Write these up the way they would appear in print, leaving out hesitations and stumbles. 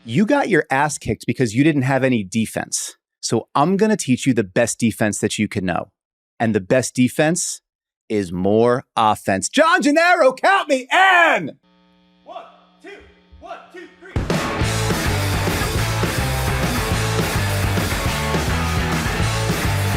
You got your ass kicked because you didn't have any defense. So I'm going to teach you the best defense that you can know. And the best defense is more offense. John Gennaro, count me in! 1, 2, 1, 2, 3.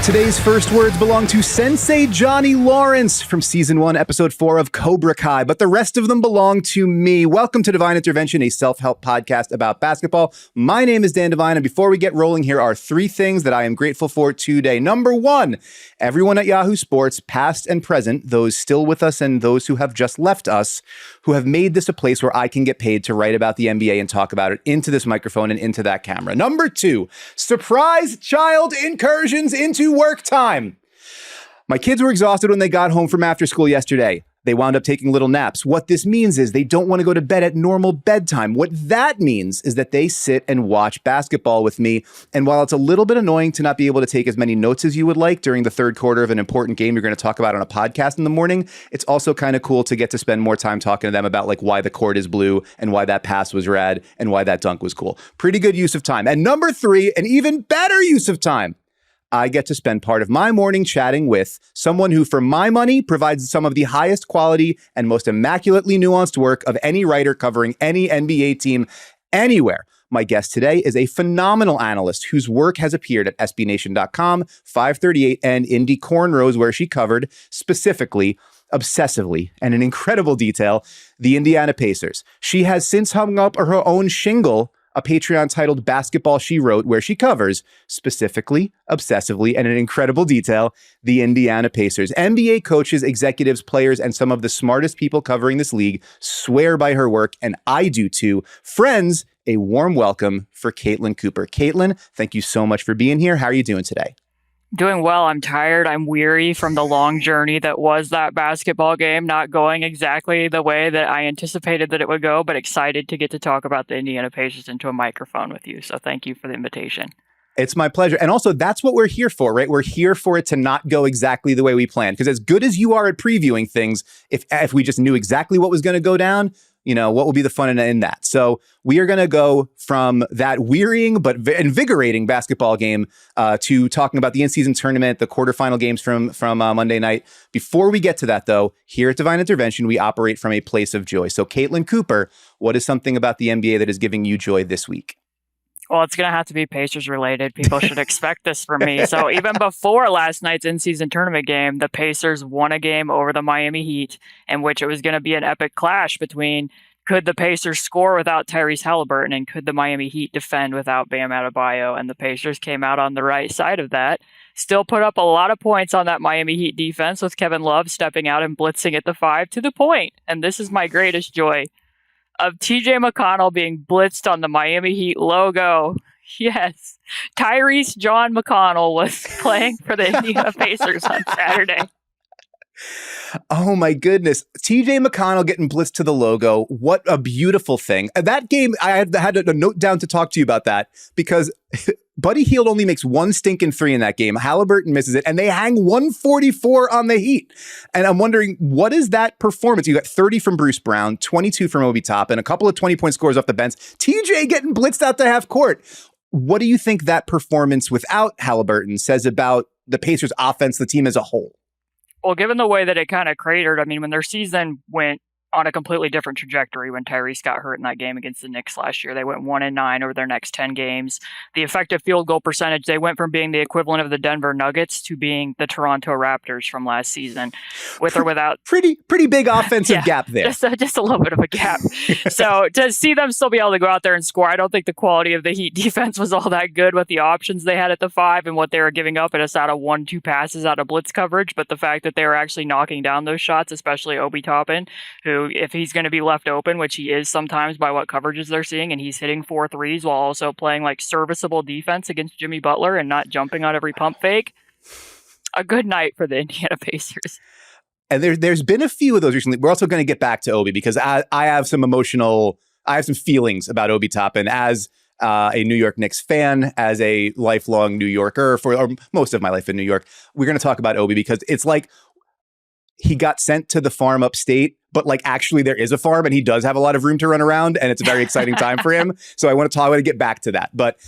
Today's first words belong to Sensei Johnny Lawrence from Season 1, Episode 4 of Cobra Kai, but the rest of them belong to me. Welcome to Devine Intervention, a self-help podcast about basketball. My name is Dan Devine, and before we get rolling, here are 3 things that I am grateful for today. Number 1, everyone at Yahoo Sports, past and present, those still with us and those who have just left us, who have made this a place where I can get paid to write about the NBA and talk about it into this microphone and into that camera. Number 2, surprise child incursions into work time. My kids were exhausted when they got home from after school yesterday. They wound up taking little naps. What this means is they don't want to go to bed at normal bedtime. What that means is that they sit and watch basketball with me. And while it's a little bit annoying to not be able to take as many notes as you would like during the third quarter of an important game you're going to talk about on a podcast in the morning, it's also kind of cool to get to spend more time talking to them about like why the court is blue and why that pass was rad and why that dunk was cool. Pretty good use of time. And number 3, an even better use of time. I get to spend part of my morning chatting with someone who, for my money, provides some of the highest quality and most immaculately nuanced work of any writer covering any NBA team anywhere. My guest today is a phenomenal analyst whose work has appeared at SBNation.com, 538, and Indy Cornrows, where she covered specifically, obsessively, and in incredible detail, the Indiana Pacers. She has since hung up her own shingle, a Patreon titled Basketball She Wrote, where she covers, specifically, obsessively, and in incredible detail, the Indiana Pacers. NBA coaches, executives, players, and some of the smartest people covering this league swear by her work, and I do too. Friends, a warm welcome for Caitlin Cooper. Caitlin, thank you so much for being here. How are you doing today? Doing well. I'm tired. I'm weary from the long journey that was that basketball game, not going exactly the way that I anticipated that it would go, but excited to get to talk about the Indiana Pacers into a microphone with you. So thank you for the invitation. It's my pleasure. And also, that's what we're here for, right? We're here for it to not go exactly the way we planned. Because as good as you are at previewing things, if we just knew exactly what was going to go down, you know, what will be the fun in that? So we are going to go from that wearying but invigorating basketball game to talking about the in-season tournament, the quarterfinal games from Monday night. Before we get to that, though, here at Devine Intervention, we operate from a place of joy. So Caitlin Cooper, what is something about the NBA that is giving you joy this week? Well, it's going to have to be Pacers related. People should expect this from me. So even before last night's in-season tournament game, the Pacers won a game over the Miami Heat, in which it was going to be an epic clash between could the Pacers score without Tyrese Haliburton and could the Miami Heat defend without Bam Adebayo? And the Pacers came out on the right side of that. Still put up a lot of points on that Miami Heat defense with Kevin Love stepping out and blitzing at the 5 to the point. And this is my greatest joy. Of TJ McConnell being blitzed on the Miami Heat logo. Yes. Tyrese John McConnell was playing for the Indiana Pacers on Saturday. Oh my goodness. TJ McConnell getting blitzed to the logo. What a beautiful thing. That game, I had a note down to talk to you about that because Buddy Hield only makes one stinking 3 in that game. Haliburton misses it, and they hang 144 on the Heat. And I'm wondering, what is that performance? You got 30 from Bruce Brown, 22 from Obi Toppin, a couple of 20-point scores off the bench. TJ getting blitzed out to half court. What do you think that performance without Haliburton says about the Pacers offense, the team as a whole? Well, given the way that it kind of cratered, I mean, when their season went on a completely different trajectory when Tyrese got hurt in that game against the Knicks last year. They went 1-9 over their next 10 games. The effective field goal percentage, they went from being the equivalent of the Denver Nuggets to being the Toronto Raptors from last season, with or without. Pretty big offensive gap there. Just a little bit of a gap. So to see them still be able to go out there and score, I don't think the quality of the Heat defense was all that good with the options they had at the 5 and what they were giving up at us out of 1-2 passes out of blitz coverage. But the fact that they were actually knocking down those shots, especially Obi Toppin, who, if he's going to be left open, which he is sometimes by what coverages they're seeing, and he's hitting 4 threes while also playing like serviceable defense against Jimmy Butler and not jumping on every pump fake. A good night for the Indiana Pacers. And there's been a few of those recently. We're also going to get back to Obi because I have some feelings about Obi Toppin as a New York Knicks fan, as a lifelong New Yorker or most of my life in New York. We're going to talk about Obi because it's like he got sent to the farm upstate, but like actually there is a farm and he does have a lot of room to run around and it's a very exciting time for him. So I want to get back to that. But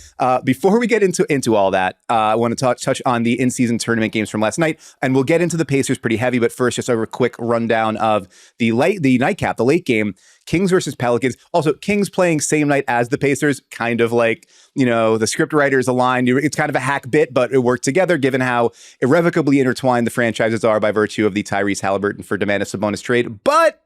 before we get into all that, I want to touch on the in-season tournament games from last night, and we'll get into the Pacers pretty heavy. But first, just a quick rundown of the nightcap, the late game, Kings versus Pelicans. Also, Kings playing same night as the Pacers, kind of like, the script writers aligned. It's kind of a hack bit, but it worked together given how irrevocably intertwined the franchises are by virtue of the Tyrese Haliburton for Domantas Sabonis trade. But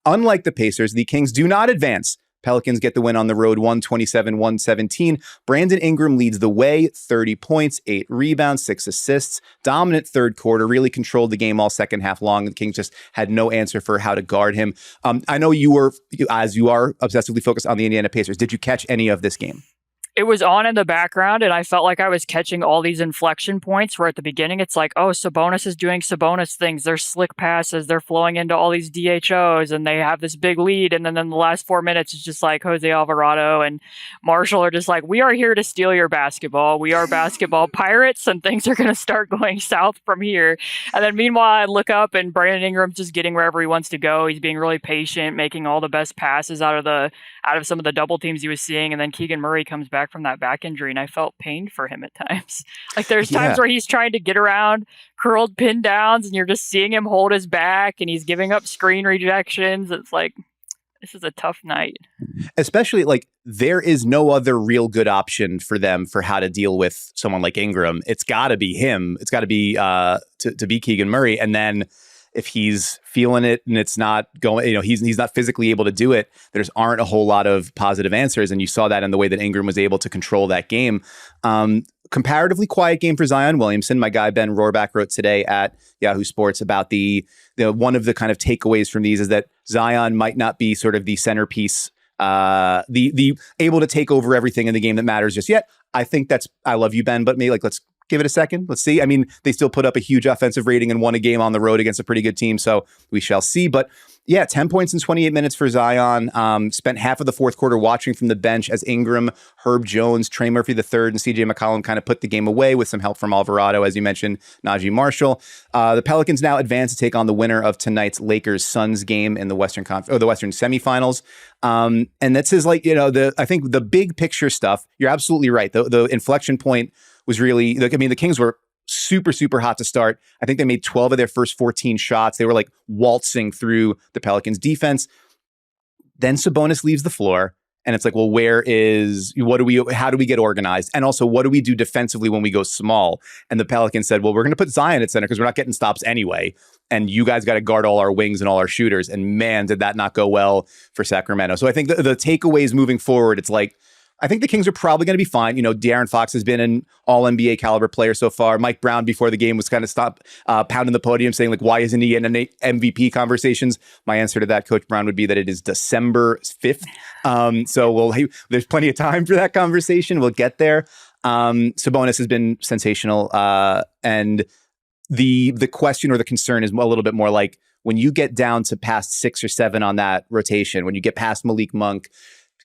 unlike the Pacers, the Kings do not advance. Pelicans get the win on the road, 127-117. Brandon Ingram leads the way, 30 points, 8 rebounds, 6 assists. Dominant third quarter, really controlled the game all second half long. The Kings just had no answer for how to guard him. I know you are obsessively focused on the Indiana Pacers. Did you catch any of this game? It was on in the background, and I felt like I was catching all these inflection points where at the beginning it's like, oh, Sabonis is doing Sabonis things. They're slick passes. They're flowing into all these DHOs, and they have this big lead. And then in the last 4 minutes, it's just like Jose Alvarado and Marshall are just like, we are here to steal your basketball. We are basketball pirates, and things are going to start going south from here. And then meanwhile, I look up, and Brandon Ingram's just getting wherever he wants to go. He's being really patient, making all the best passes out of some of the double teams he was seeing. And then Keegan Murray comes back from that back injury, and I felt pain for him at times. Like there's times where he's trying to get around curled pin downs and you're just seeing him hold his back and he's giving up screen rejections. It's like, this is a tough night. Especially like there is no other real good option for them for how to deal with someone like Ingram. It's got to be him. It's got to be to be Keegan Murray. And then if he's feeling it and it's not going, he's not physically able to do it, there aren't a whole lot of positive answers. And you saw that in the way that Ingram was able to control that game. Comparatively quiet game for Zion Williamson. My guy, Ben Rohrbach, wrote today at Yahoo Sports about the one of the kind of takeaways from these is that Zion might not be sort of the centerpiece, the able to take over everything in the game that matters just yet. I think I love you, Ben, but maybe let's give it a second. Let's see. I mean, they still put up a huge offensive rating and won a game on the road against a pretty good team. So we shall see. But yeah, 10 points in 28 minutes for Zion. Spent half of the fourth quarter watching from the bench as Ingram, Herb Jones, Trey Murphy III, and CJ McCollum kind of put the game away with some help from Alvarado, as you mentioned, Najee Marshall. The Pelicans now advance to take on the winner of tonight's Lakers-Suns game in the Western semifinals. And this is I think the big picture stuff. You're absolutely right. The inflection point was really, the Kings were super, super hot to start. I think they made 12 of their first 14 shots. They were like waltzing through the Pelicans defense. Then Sabonis leaves the floor and it's like, well, how do we get organized? And also, what do we do defensively when we go small? And the Pelicans said, well, we're going to put Zion at center because we're not getting stops anyway. And you guys got to guard all our wings and all our shooters. And man, did that not go well for Sacramento. So I think the takeaways moving forward, it's like, I think the Kings are probably going to be fine. De'Aaron Fox has been an all-NBA caliber player so far. Mike Brown before the game was kind of pounding the podium saying, like, why isn't he in MVP conversations? My answer to that, Coach Brown, would be that it is December 5th. There's plenty of time for that conversation. We'll get there. Sabonis has been sensational. And the question or the concern is a little bit more like when you get down to past 6 or 7 on that rotation, when you get past Malik Monk,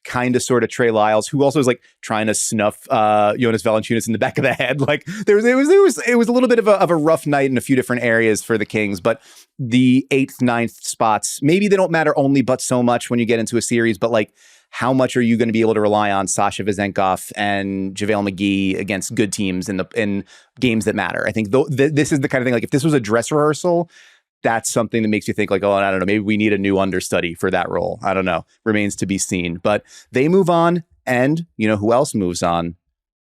kind of sort of Trey Lyles, who also is like trying to snuff Jonas Valanciunas in the back of the head. Like it was a little bit of a rough night in a few different areas for the Kings, but the 8th, 9th spots, maybe they don't matter only but so much when you get into a series, but like how much are you going to be able to rely on Sasha Vezenkov and JaVale McGee against good teams in games that matter? I think this is the kind of thing, like if this was a dress rehearsal, that's something that makes you think like, oh, I don't know, maybe we need a new understudy for that role. I don't know. Remains to be seen. But they move on. And you know who else moves on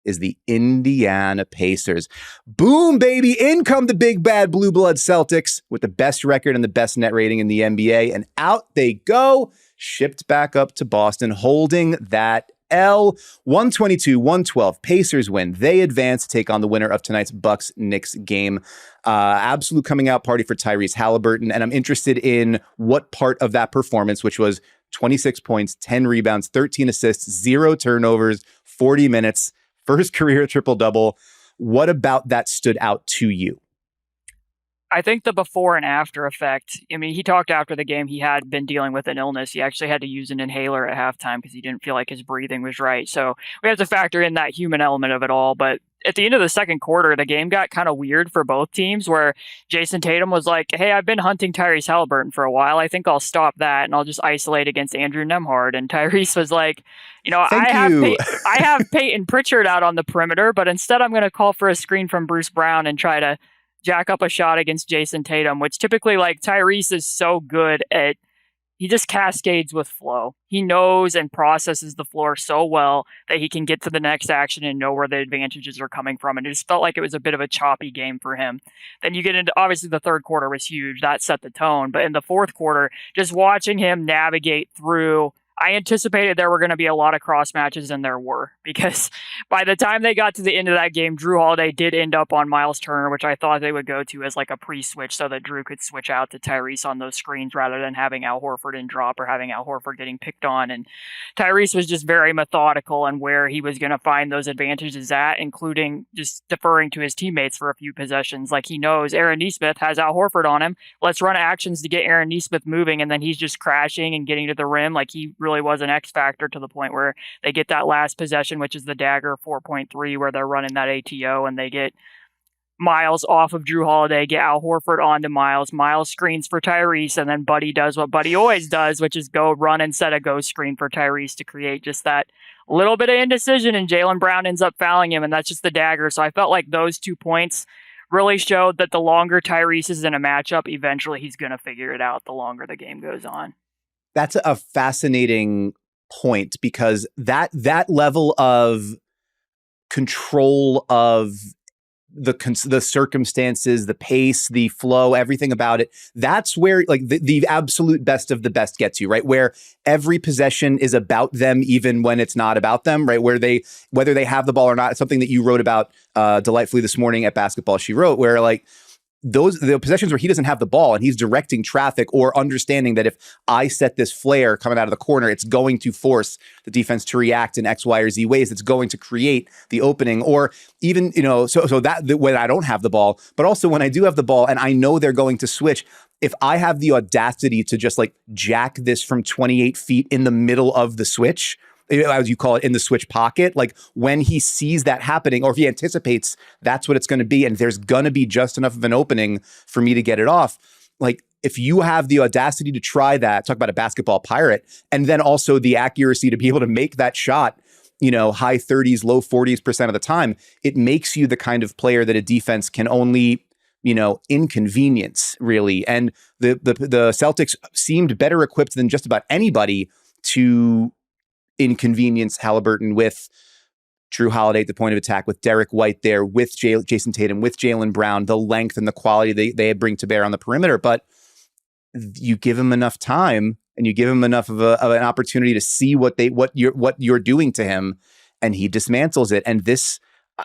is the Indiana Pacers. Boom, baby. In come the big bad blue blood Celtics with the best record and the best net rating in the NBA. And out they go, shipped back up to Boston, holding that L. 122-112. Pacers win. They advance to take on the winner of tonight's Bucks-Knicks game. Absolute coming out party for Tyrese Haliburton. And I'm interested in what part of that performance, which was 26 points, 10 rebounds, 13 assists, 0 turnovers, 40 minutes, first career triple-double. What about that stood out to you? I think the before and after effect, I mean, he talked after the game, he had been dealing with an illness. He actually had to use an inhaler at halftime because he didn't feel like his breathing was right. So we have to factor in that human element of it all. But at the end of the second quarter, the game got kind of weird for both teams where Jason Tatum was like, hey, I've been hunting Tyrese Haliburton for a while. I think I'll stop that and I'll just isolate against Andrew Nembhard. And Tyrese was like, I have Peyton Pritchard out on the perimeter, but instead I'm going to call for a screen from Bruce Brown and try to jack up a shot against Jason Tatum, which typically like Tyrese is so good at, he just cascades with flow. He knows and processes the floor so well that he can get to the next action and know where the advantages are coming from. And it just felt like it was a bit of a choppy game for him. Then you get into, obviously the third quarter was huge. That set the tone. But in the fourth quarter, just watching him navigate through, I anticipated there were going to be a lot of cross matches, and there were, because by the time they got to the end of that game, Drew Holiday did end up on Miles Turner, which I thought they would go to as like a pre-switch so that Drew could switch out to Tyrese on those screens rather than having Al Horford in drop or having Al Horford getting picked on. And Tyrese was just very methodical on where he was going to find those advantages at, including just deferring to his teammates for a few possessions. Like he knows Aaron Nesmith has Al Horford on him. Let's run actions to get Aaron Nesmith moving, and then he's just crashing and getting to the rim. Like he really was an X factor to the point where they get that last possession, which is the dagger 4.3, where they're running that ATO and they get Miles off of Drew Holiday, get Al Horford onto Miles. Miles screens for Tyrese, and then Buddy does what Buddy always does, which is go run and set a go screen for Tyrese to create just that little bit of indecision, and Jaylen Brown ends up fouling him, and that's just the dagger. So I felt like those 2 points really showed that the longer Tyrese is in a matchup, eventually he's going to figure it out the longer the game goes on. That's a fascinating point, because that level of control of the circumstances, the pace, the flow, everything about it, that's where like the absolute best of the best gets you, right? Where every possession is about them, even when it's not about them, right? Whether they have the ball or not. It's something that you wrote about delightfully this morning at Basketball She Wrote, where like the possessions where he doesn't have the ball and he's directing traffic, or understanding that if I set this flare coming out of the corner, it's going to force the defense to react in X, Y, or Z ways. It's going to create the opening, or even, so that when I don't have the ball, but also when I do have the ball and I know they're going to switch, if I have the audacity to just like jack this from 28 feet in the middle of the switch, as you call it, in the switch pocket, like when he sees that happening, or if he anticipates that's what it's going to be, and there's going to be just enough of an opening for me to get it off. Like if you have the audacity to try that, talk about a basketball pirate, and then also the accuracy to be able to make that shot, high 30s, low 40s% of the time, it makes you the kind of player that a defense can only, inconvenience, really. And the Celtics seemed better equipped than just about anybody to inconvenience Haliburton with Drew Holiday at the point of attack, with Derek White there, with Jason Tatum, with Jaylen Brown, the length and the quality they bring to bear on the perimeter. But you give him enough time and you give him enough of an opportunity to see what you're doing to him, and he dismantles it. And this,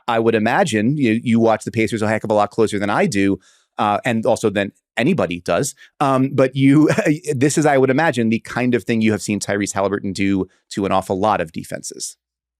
I would imagine, you watch the Pacers a heck of a lot closer than I do, and also than anybody does. But this is, I would imagine, the kind of thing you have seen Tyrese Haliburton do to an awful lot of defenses.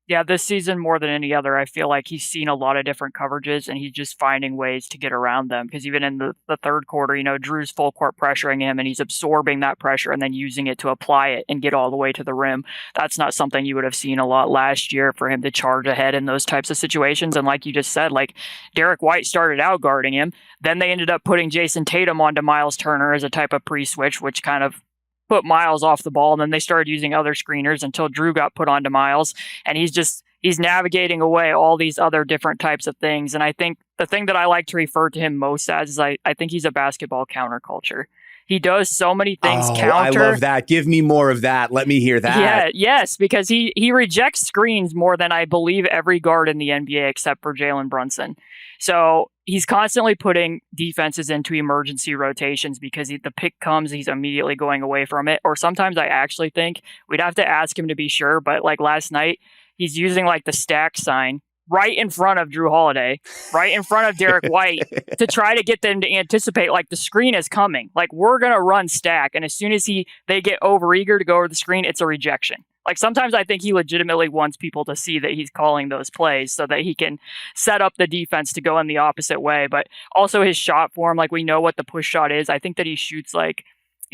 Yeah, this season more than any other, I feel like he's seen a lot of different coverages and he's just finding ways to get around them. Because even in the third quarter, Drew's full court pressuring him and he's absorbing that pressure and then using it to apply it and get all the way to the rim. That's not something you would have seen a lot last year for him to charge ahead in those types of situations. And like you just said, like Derek White started out guarding him. Then they ended up putting Jason Tatum onto Miles Turner as a type of pre-switch, which kind of put Miles off the ball, and then they started using other screeners until Drew got put onto Miles, and he's navigating away all these other different types of things. And I think the thing that I like to refer to him most as is I think he's a basketball counterculture. He does so many things counter. I love that. Give me more of that. Let me hear that. Yeah, yes, because he rejects screens more than I believe every guard in the NBA except for Jalen Brunson. So he's constantly putting defenses into emergency rotations because the pick comes, he's immediately going away from it. Or sometimes I actually think we'd have to ask him to be sure, but like last night, he's using like the stack sign right in front of Drew Holiday, right in front of Derek White to try to get them to anticipate like the screen is coming. Like we're going to run stack. And as soon as they get overeager to go over the screen, it's a rejection. Like sometimes I think he legitimately wants people to see that he's calling those plays so that he can set up the defense to go in the opposite way. But also his shot form, like we know what the push shot is. I think that he shoots like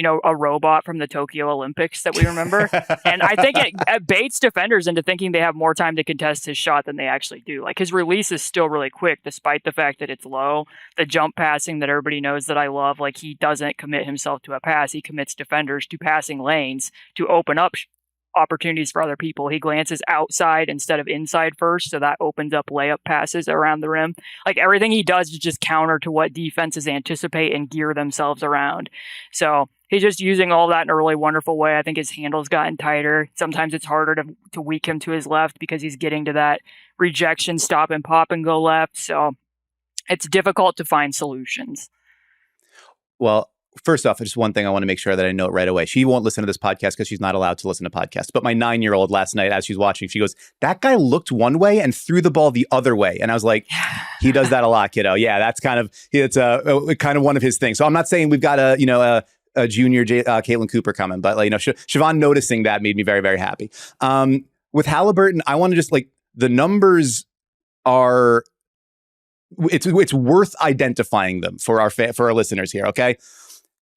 a robot from the Tokyo Olympics that we remember. And I think it baits defenders into thinking they have more time to contest his shot than they actually do. Like, his release is still really quick, despite the fact that it's low. The jump passing that everybody knows that I love, like, he doesn't commit himself to a pass. He commits defenders to passing lanes to open up opportunities for other people. He glances outside instead of inside first, so that opens up layup passes around the rim. Like, everything he does is just counter to what defenses anticipate and gear themselves around. So he's just using all that in a really wonderful way. I think his handle's gotten tighter. Sometimes it's harder to weak him to his left because he's getting to that rejection, stop and pop and go left. So it's difficult to find solutions. Well, first off, just one thing I want to make sure that I note right away. She won't listen to this podcast because she's not allowed to listen to podcasts. But my 9-year-old last night, as she's watching, she goes, "That guy looked one way and threw the ball the other way." And I was like, he does that a lot, kiddo. Yeah, that's kind of one of his things. So I'm not saying we've got a junior Caitlin Cooper coming, but Siobhan noticing that made me very, very happy. With Haliburton, I want to just the numbers are. It's worth identifying them for our listeners here. Okay.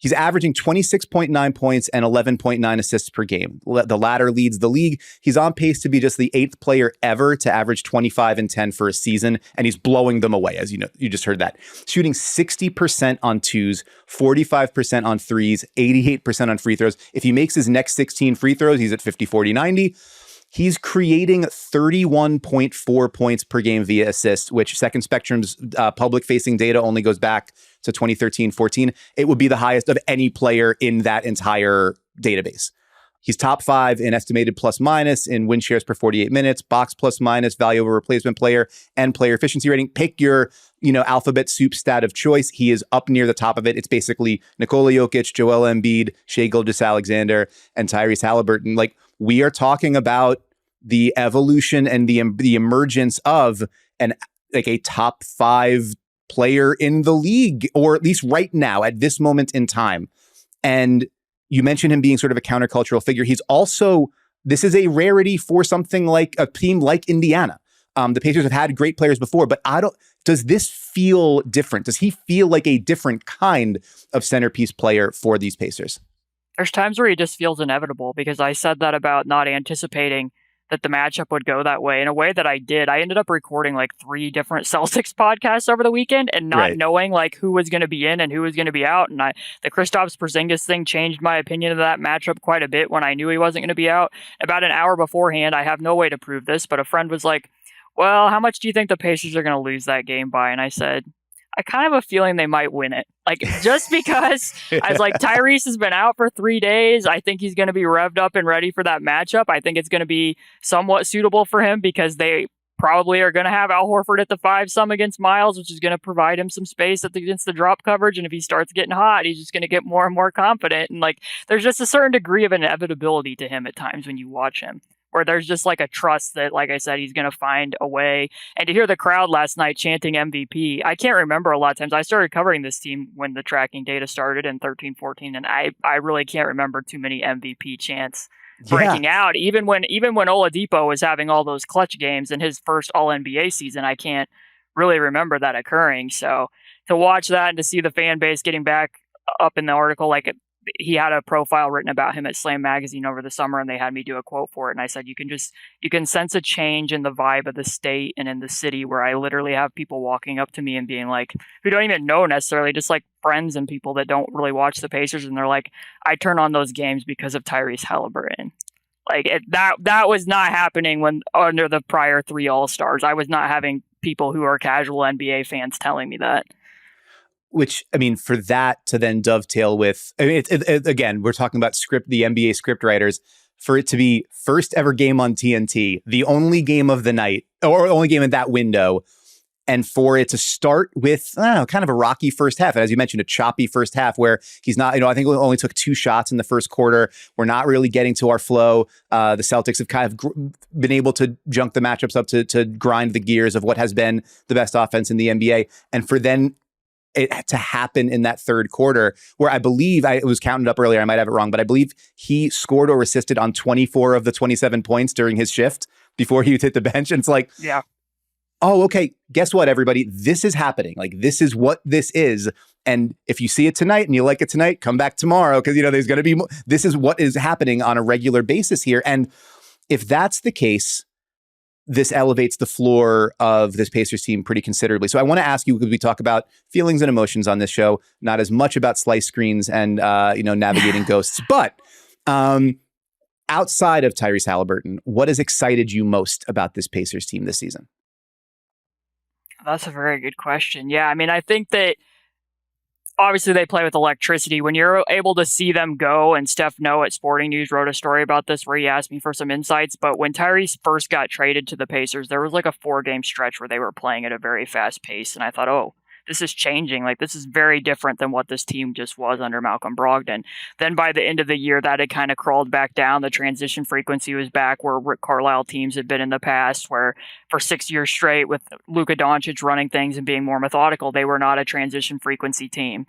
He's averaging 26.9 points and 11.9 assists per game. The latter leads the league. He's on pace to be just the 8th player ever to average 25 and 10 for a season, and he's blowing them away, as you know. You just heard that. Shooting 60% on twos, 45% on threes, 88% on free throws. If he makes his next 16 free throws, he's at 50, 40, 90. He's creating 31.4 points per game via assists, which Second Spectrum's public-facing data only goes back to 2013-14. It would be the highest of any player in that entire database. He's top 5 in estimated plus-minus, in win shares per 48 minutes, box plus-minus, value over replacement player, and player efficiency rating. Pick your alphabet soup stat of choice. He is up near the top of it. It's basically Nikola Jokic, Joel Embiid, Shai Gilgeous-Alexander, and Tyrese Haliburton. We are talking about the evolution and the emergence of a top 5 player in the league, or at least right now at this moment in time. And you mentioned him being sort of a countercultural figure. He's also, this is a rarity for something like a team like Indiana. The Pacers have had great players before, but does this feel different? Does he feel like a different kind of centerpiece player for these Pacers? There's times where he just feels inevitable, because I said that about not anticipating that the matchup would go that way in a way that I did. I ended up recording 3 different Celtics podcasts over the weekend and not knowing who was going to be in and who was going to be out. And the Kristaps Porzingis thing changed my opinion of that matchup quite a bit when I knew he wasn't going to be out. About an hour beforehand, I have no way to prove this, but a friend was like, "Well, how much do you think the Pacers are going to lose that game by?" And I said, "I kind of have a feeling they might win it." Just because I was Tyrese has been out for 3 days. I think he's going to be revved up and ready for that matchup. I think it's going to be somewhat suitable for him because they probably are going to have Al Horford at the 5 some against Miles, which is going to provide him some space against the drop coverage. And if he starts getting hot, he's just going to get more and more confident. And there's just a certain degree of inevitability to him at times when you watch him, where there's just a trust that, like I said, he's going to find a way. And to hear the crowd last night chanting MVP, I can't remember a lot of times. I started covering this team when the tracking data started in 13-14, and I really can't remember too many MVP chants breaking out. Even when Oladipo was having all those clutch games in his first All-NBA season, I can't really remember that occurring. So to watch that and to see the fan base getting back up in the article, he had a profile written about him at Slam Magazine over the summer, and they had me do a quote for it. And I said, you can sense a change in the vibe of the state and in the city, where I literally have people walking up to me and being who don't even know necessarily, just friends and people that don't really watch the Pacers. And they're like, "I turn on those games because of Tyrese Haliburton." That was not happening when under the prior 3 All-Stars. I was not having people who are casual NBA fans telling me that. Which, for that to then dovetail with, again, we're talking about the NBA script writers, for it to be first ever game on TNT, the only game of the night, or only game in that window, and for it to start with kind of a rocky first half. And as you mentioned, a choppy first half where he's not, I think we only took 2 shots in the first quarter. We're not really getting to our flow. The Celtics have kind of been able to junk the matchups up to grind the gears of what has been the best offense in the NBA. And for then it to happen in that third quarter, where I believe, it was counted up earlier, I might have it wrong, but I believe he scored or assisted on 24 of the 27 points during his shift before he hit the bench. And it's oh, okay, guess what, everybody? This is happening. Like, this is what this is. And if you see it tonight and you like it tonight, come back tomorrow because, there's going to be this is what is happening on a regular basis here. And if that's the case, this elevates the floor of this Pacers team pretty considerably. So I want to ask you, because we talk about feelings and emotions on this show, not as much about slice screens and, navigating ghosts, but outside of Tyrese Haliburton, what has excited you most about this Pacers team this season? That's a very good question. Yeah, I mean, I think that obviously they play with electricity. When you're able to see them go, and Steph Noe at Sporting News wrote a story about this where he asked me for some insights, but when Tyrese first got traded to the Pacers, there was like a 4-game stretch where they were playing at a very fast pace, and I thought, oh, this is changing. Like, this is very different than what this team just was under Malcolm Brogdon. Then by the end of the year, that had kind of crawled back down. The transition frequency was back where Rick Carlisle teams had been in the past, where for 6 years straight with Luka Doncic running things and being more methodical, they were not a transition frequency team.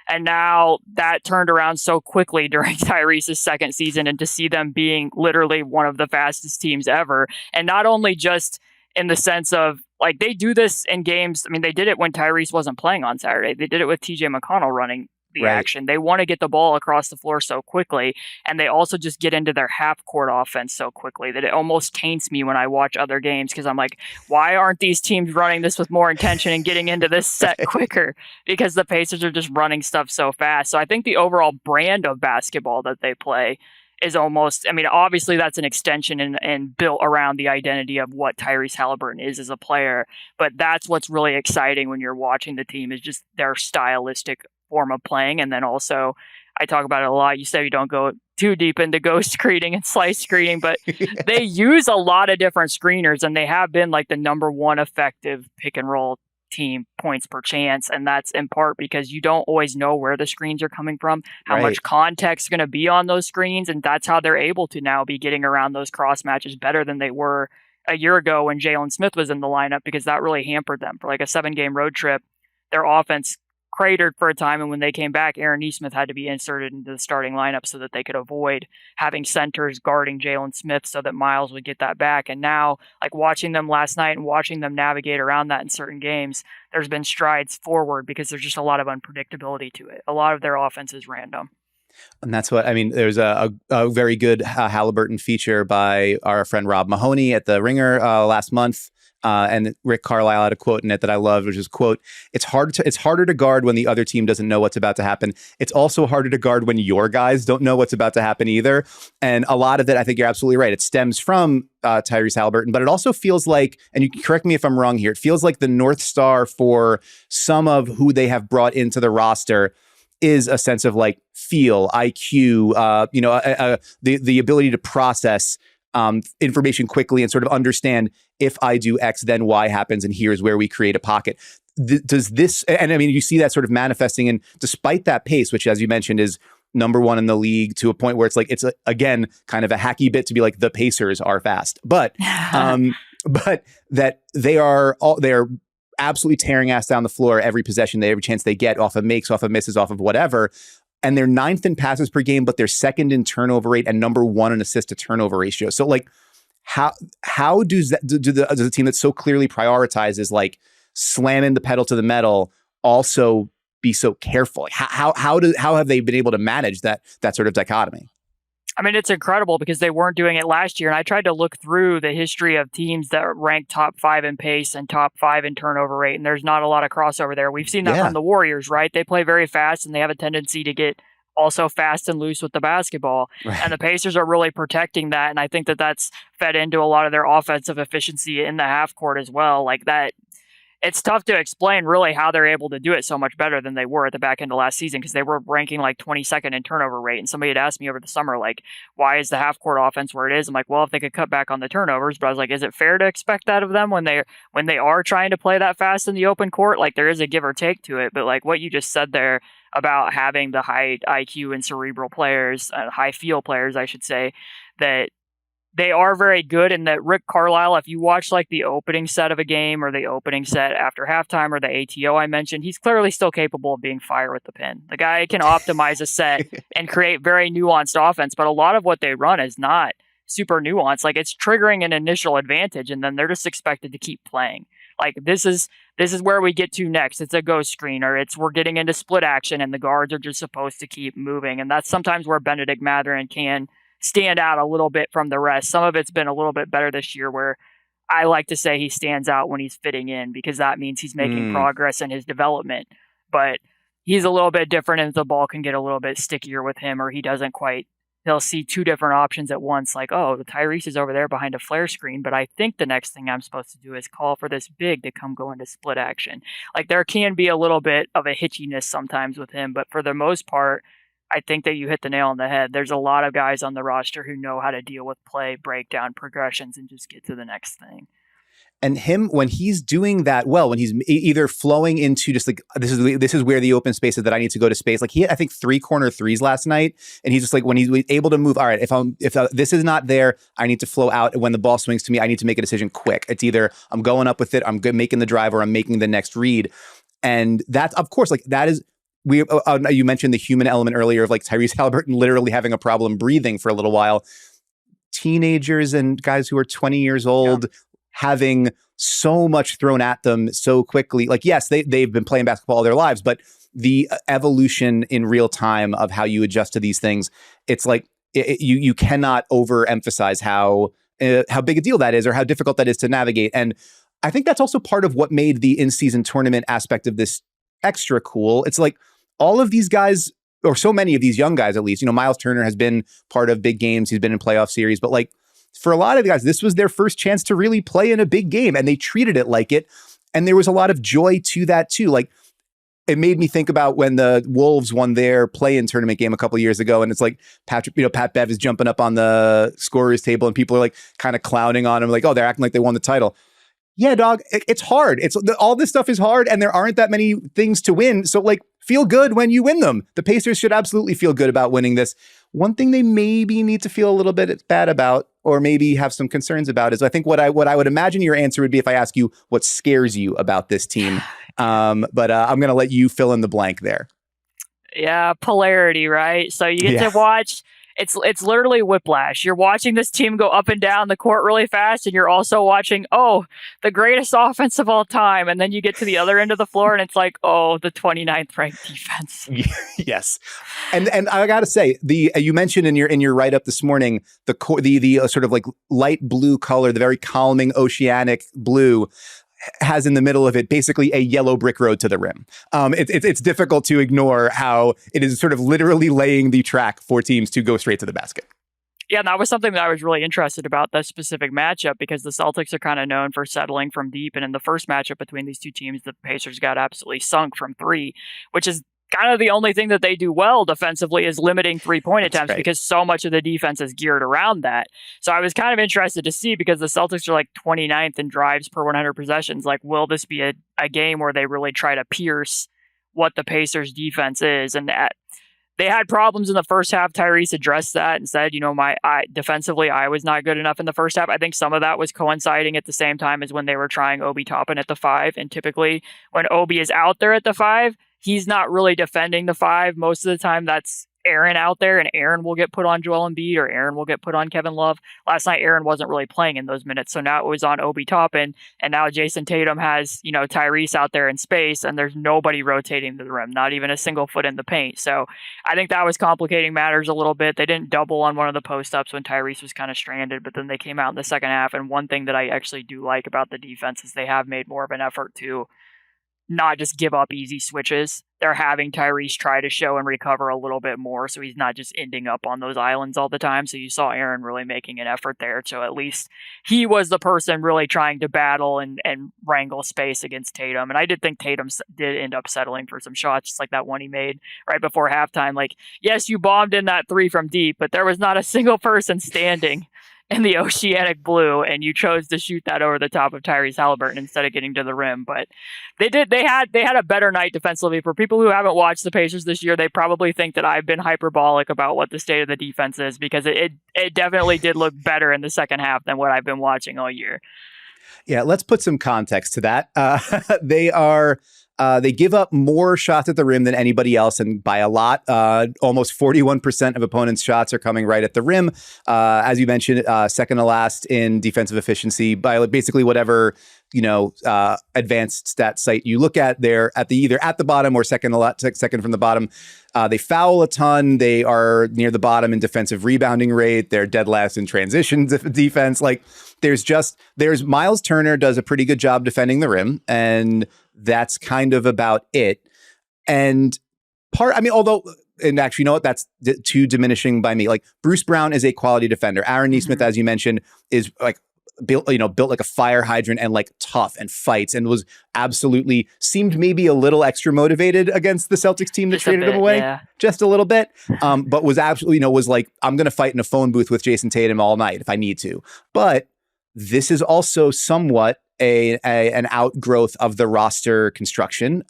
And now that turned around so quickly during Tyrese's second season, and to see them being literally one of the fastest teams ever. And not only just in the sense of, like, they do this in games. I mean, they did it when Tyrese wasn't playing on Saturday. They did it with TJ McConnell running the action. They want to get the ball across the floor so quickly, and they also just get into their half-court offense so quickly that it almost taints me when I watch other games, because I'm like, why aren't these teams running this with more intention and getting into this set quicker? Because the Pacers are just running stuff so fast. So I think the overall brand of basketball that they play is almost, I mean, obviously that's an extension and built around the identity of what Tyrese Haliburton is as a player. But that's what's really exciting when you're watching the team, is just their stylistic form of playing. And then also, I talk about it a lot. You said you don't go too deep into ghost screening and slice screening, but they use a lot of different screeners, and they have been like the number one effective pick and roll team points per chance. And that's in part because you don't always know where the screens are coming from, how much context is going to be on those screens. And that's how they're able to now be getting around those cross matches better than they were a year ago when Jalen Smith was in the lineup, because that really hampered them for like a 7-game road trip. Their offense cratered for a time, and when they came back, Aaron Nesmith had to be inserted into the starting lineup so that they could avoid having centers guarding Jalen Smith so that Miles would get that back. And now, like, watching them last night and watching them navigate around that in certain games, there's been strides forward because there's just a lot of unpredictability to it. A lot of their offense is random. And that's what I mean. There's a very good Haliburton feature by our friend Rob Mahoney at The Ringer last month. And Rick Carlisle had a quote in it that I loved, which is, quote, it's harder to guard when the other team doesn't know what's about to happen. It's also harder to guard when your guys don't know what's about to happen either. And a lot of it, I think you're absolutely right, it stems from Tyrese Haliburton, but it also feels like, and you can correct me if I'm wrong here, it feels like the North Star for some of who they have brought into the roster is a sense of like feel, IQ, the ability to process information quickly and sort of understand, if I do X, then Y happens, and here's where we create a pocket. Does this, and I mean, you see that sort of manifesting, and despite that pace, which, as you mentioned, is number one in the league, to a point where it's like, it's again kind of a hacky bit to be like, the Pacers are fast, but that they are absolutely tearing ass down the floor every possession, every chance they get, off of makes, off of misses, off of whatever. And they're 9th in passes per game, but they're 2nd in turnover rate and number 1 in assist to turnover ratio. So like, how does a team that so clearly prioritizes like slamming the pedal to the metal also be so careful? Like, how have they been able to manage that sort of dichotomy? I mean, it's incredible because they weren't doing it last year. And I tried to look through the history of teams that rank top 5 in pace and top 5 in turnover rate. And there's not a lot of crossover there. We've seen that from the Warriors, right? They play very fast and they have a tendency to get also fast and loose with the basketball. Right. And the Pacers are really protecting that. And I think that that's fed into a lot of their offensive efficiency in the half court as well. Like that. It's tough to explain really how they're able to do it so much better than they were at the back end of last season, because they were ranking like 22nd in turnover rate. And somebody had asked me over the summer, like, why is the half-court offense where it is? I'm like, well, if they could cut back on the turnovers. But I was like, is it fair to expect that of them when they are trying to play that fast in the open court? Like, there is a give or take to it. But like what you just said there about having the high IQ and cerebral players, high feel players, I should say, that they are very good, and that Rick Carlisle, if you watch like the opening set of a game or the opening set after halftime or the ATO I mentioned, he's clearly still capable of being fire with the pin. The guy can optimize a set and create very nuanced offense, but a lot of what they run is not super nuanced. Like, it's triggering an initial advantage, and then they're just expected to keep playing. Like this is where we get to next. It's a ghost screen, or we're getting into split action, and the guards are just supposed to keep moving. And that's sometimes where Benedict Mathurin can stand out a little bit from the rest. Some of it's been a little bit better this year, where I like to say he stands out when he's fitting in, because that means he's making progress in his development. But he's a little bit different, and the ball can get a little bit stickier with him, or he'll see two different options at once. Like, oh, the Tyrese is over there behind a flare screen, but I think the next thing I'm supposed to do is call for this big to come go into split action. Like, there can be a little bit of a hitchiness sometimes with him, but for the most part, I think that you hit the nail on the head. There's a lot of guys on the roster who know how to deal with play, breakdown, progressions, and just get to the next thing. And him, when he's doing that well, when he's either flowing into just like, this is where the open space is that I need to go to space. Like he hit, I think, 3 corner threes last night. And he's just like, when he's able to move, all right, if this is not there, I need to flow out. When the ball swings to me, I need to make a decision quick. It's either I'm going up with it, I'm making the drive, or I'm making the next read. And that's, of course, like that is, you mentioned the human element earlier of like Tyrese Haliburton literally having a problem breathing for a little while. Teenagers and guys who are 20 years old, having so much thrown at them so quickly. Like, yes, they've been playing basketball all their lives, but the evolution in real time of how you adjust to these things, it's like you cannot overemphasize how big a deal that is, or how difficult that is to navigate. And I think that's also part of what made the in-season tournament aspect of this extra cool. It's like all of these guys, or so many of these young guys at least, Miles Turner has been part of big games. He's been in playoff series, but like, for a lot of the guys, this was their first chance to really play in a big game, and they treated it like it. And there was a lot of joy to that too. Like, it made me think about when the Wolves won their play-in tournament game a couple of years ago, and it's like Pat Bev is jumping up on the scorer's table, and people are like kind of clowning on him, like, oh, they're acting like they won the title. Yeah, dog, it's hard. All this stuff is hard, and there aren't that many things to win. So like, feel good when you win them. The Pacers should absolutely feel good about winning this. One thing they maybe need to feel a little bit bad about, or maybe have some concerns about, is I think what I would imagine your answer would be if I ask you what scares you about this team. But I'm going to let you fill in the blank there. Yeah, polarity, right? So you get to watch. It's literally whiplash. You're watching this team go up and down the court really fast, and you're also watching, the greatest offense of all time. And then you get to the other end of the floor, and it's like, the 29th ranked defense. Yes. And I got to say, you mentioned in your write-up this morning, the sort of like light blue color, the very calming oceanic blue, has in the middle of it basically a yellow brick road to the rim. It's difficult to ignore how it is sort of literally laying the track for teams to go straight to the basket. Yeah, and that was something that I was really interested about, that specific matchup, because the Celtics are kind of known for settling from deep. And in the first matchup between these two teams, the Pacers got absolutely sunk from 3, which is kind of the only thing that they do well defensively, is limiting 3-point attempts, because so much of the defense is geared around that. So I was kind of interested to see, because the Celtics are like 29th in drives per 100 possessions. Like, will this be a game where they really try to pierce what the Pacers defense is? And they had problems in the first half. Tyrese addressed that and said, defensively, I was not good enough in the first half. I think some of that was coinciding at the same time as when they were trying Obi Toppin at the 5. And typically when Obi is out there at the 5, he's not really defending the 5. Most of the time, that's Aaron out there, and Aaron will get put on Joel Embiid, or Aaron will get put on Kevin Love. Last night, Aaron wasn't really playing in those minutes, so now it was on Obi Toppin, and now Jason Tatum has, Tyrese out there in space, and there's nobody rotating to the rim, not even a single foot in the paint. So I think that was complicating matters a little bit. They didn't double on one of the post-ups when Tyrese was kind of stranded, but then they came out in the second half, and one thing that I actually do like about the defense is they have made more of an effort to not just give up easy switches. They're having Tyrese try to show and recover a little bit more, so he's not just ending up on those islands all the time. So you saw Aaron really making an effort there. So at least he was the person really trying to battle and wrangle space against Tatum. And I did think Tatum did end up settling for some shots, just like that one he made right before halftime. Like, yes, you bombed in that 3 from deep, but there was not a single person standing in the oceanic blue, and you chose to shoot that over the top of Tyrese Haliburton instead of getting to the rim. But they had a better night defensively. For people who haven't watched the Pacers this year, they probably think that I've been hyperbolic about what the state of the defense is, because it definitely did look better in the second half than what I've been watching all year. Yeah, let's put some context to that. They are They give up more shots at the rim than anybody else, and by a lot. Almost 41% of opponents' shots are coming right at the rim. As you mentioned, second to last in defensive efficiency by basically whatever advanced stat site you look at. They're either at the bottom or second from the bottom. They foul a ton. They are near the bottom in defensive rebounding rate. They're dead last in transition defense. Like there's Miles Turner does a pretty good job defending the rim, and that's kind of about it. And actually, you know what? That's too diminishing by me. Like Bruce Brown is a quality defender. Aaron Nesmith, as you mentioned, is like built like a fire hydrant and like tough and fights and seemed maybe a little extra motivated against the Celtics team that traded him away, just a little bit. But was absolutely, was like, I'm going to fight in a phone booth with Jason Tatum all night if I need to. But this is also somewhat an outgrowth of the roster construction.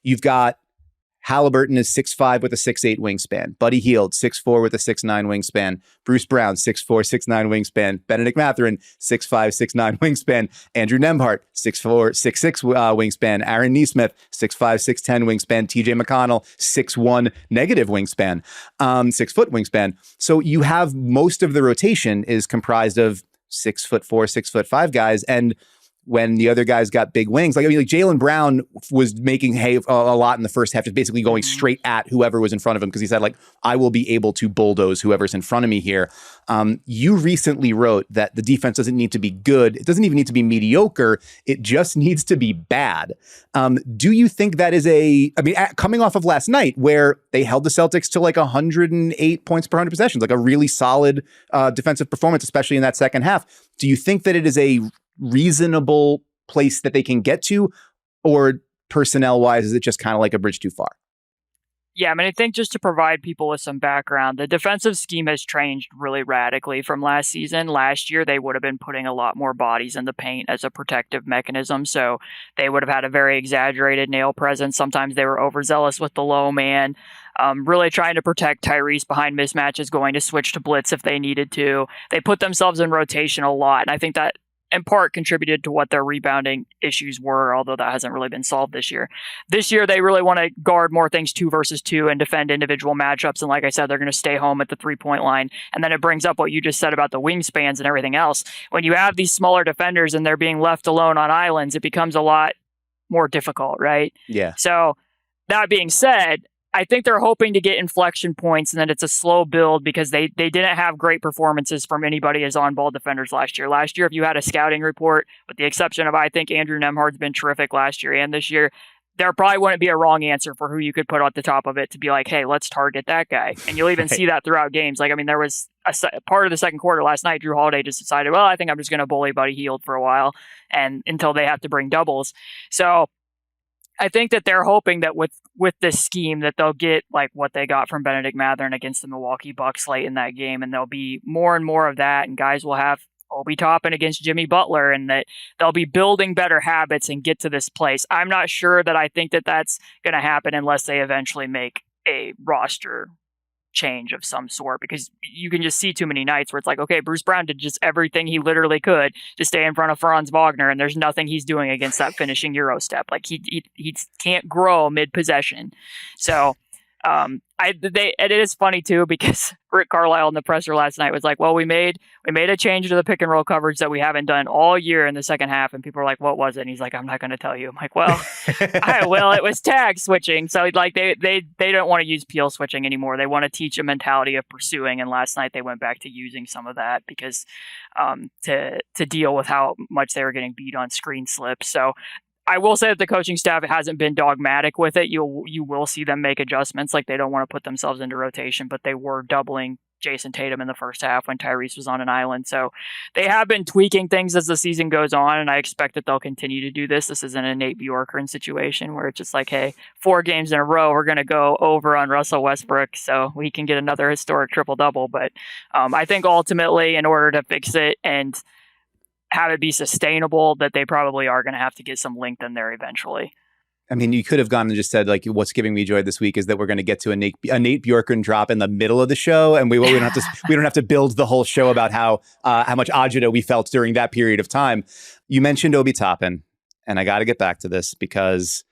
You've got Haliburton is 6'5" with a 6'8" wingspan. Buddy Hield, 6'4" with a 6'9" wingspan. Bruce Brown, 6'4", 6'9" wingspan. Benedict Mathurin, 6'5", 6'9" wingspan. Andrew Nembhard, 6'4", 6'6" wingspan. Aaron Nesmith, 6'5", 6'10" wingspan. TJ McConnell, 6'1", negative wingspan, 6 foot wingspan. So you have most of the rotation is comprised of 6'4", 6'5" guys. And when the other guys got big wings, like Jaylen Brown was making hay a lot in the first half, just basically going straight at whoever was in front of him because he said, like, I will be able to bulldoze whoever's in front of me here. You recently wrote that the defense doesn't need to be good. It doesn't even need to be mediocre. It just needs to be bad. Do you think that is coming off of last night where they held the Celtics to like 108 points per 100 possessions, like a really solid defensive performance, especially in that second half. Do you think that it is a reasonable place that they can get to, or personnel wise, is it just kind of like a bridge too far? Yeah, I think just to provide people with some background, the defensive scheme has changed really radically from last season. Last year, they would have been putting a lot more bodies in the paint as a protective mechanism. So they would have had a very exaggerated nail presence. Sometimes they were overzealous with the low man, really trying to protect Tyrese behind mismatches, going to switch to blitz if they needed to. They put themselves in rotation a lot. And I think that in part contributed to what their rebounding issues were, although that hasn't really been solved this year. This year, they really want to guard more things 2 versus 2 and defend individual matchups. And like I said, they're going to stay home at the 3-point line. And then it brings up what you just said about the wingspans and everything else. When you have these smaller defenders and they're being left alone on islands, it becomes a lot more difficult, right? Yeah. So that being said, I think they're hoping to get inflection points and that it's a slow build because they didn't have great performances from anybody as on-ball defenders last year. Last year, if you had a scouting report, with the exception of I think Andrew Nembhard's been terrific last year and this year, there probably wouldn't be a wrong answer for who you could put at the top of it to be like, hey, let's target that guy. And you'll even see that throughout games. Like, there was a part of the second quarter last night, Drew Holiday just decided, well, I think I'm just going to bully Buddy Hield for a while and until they have to bring doubles. So I think that they're hoping that with this scheme that they'll get like what they got from Benedict Mathurin against the Milwaukee Bucks late in that game, and there'll be more and more of that, and guys will have Obi Toppin against Jimmy Butler, and that they'll be building better habits and get to this place. I'm not sure that I think that that's going to happen unless they eventually make a roster change of some sort, because you can just see too many nights where it's like, okay, Bruce Brown did just everything he literally could to stay in front of Franz Wagner, and there's nothing he's doing against that finishing Euro step. Like he can't grow mid possession. So it is funny too, because Rick Carlisle in the presser last night was like, well, we made a change to the pick and roll coverage that we haven't done all year in the second half. And people are like, what was it? And he's like, I'm not going to tell you. I'm like, well, it was tag switching. So like they don't want to use peel switching anymore. They want to teach a mentality of pursuing. And last night they went back to using some of that because to deal with how much they were getting beat on screen slips. So I will say that the coaching staff hasn't been dogmatic with it. You will see them make adjustments. Like, they don't want to put themselves into rotation, but they were doubling Jason Tatum in the first half when Tyrese was on an island. So they have been tweaking things as the season goes on, and I expect that they'll continue to do this. This isn't a Nate Bjorkgren situation where it's just like, hey, 4 games in a row, we're going to go over on Russell Westbrook so we can get another historic triple-double. But I think ultimately, in order to fix it and have it be sustainable, that they probably are going to have to get some length in there eventually. I mean, you could have gone and just said, like, what's giving me joy this week is that we're going to get to a Nate Bjorkgren drop in the middle of the show, and we don't have to build the whole show about how much agita we felt during that period of time. You mentioned Obi Toppin, and I got to get back to this because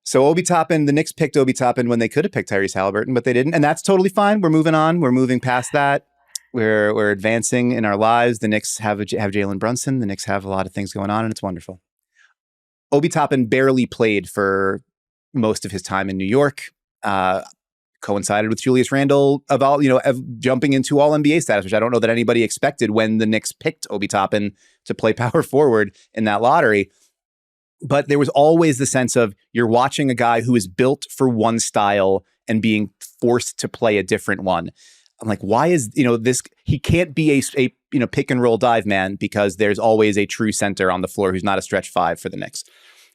So Obi Toppin, the Knicks picked Obi Toppin when they could have picked Tyrese Haliburton, but they didn't. And that's totally fine. We're moving on. We're moving past that. We're advancing in our lives. The Knicks have Jalen Brunson. The Knicks have a lot of things going on, and it's wonderful. Obi Toppin barely played for most of his time in New York. Coincided with Julius Randle of jumping into all NBA status, which I don't know that anybody expected when the Knicks picked Obi Toppin to play power forward in that lottery. But there was always the sense of you're watching a guy who is built for one style and being forced to play a different one. I'm like, why is, this, he can't be a pick and roll dive man because there's always a true center on the floor who's not a stretch five for the Knicks.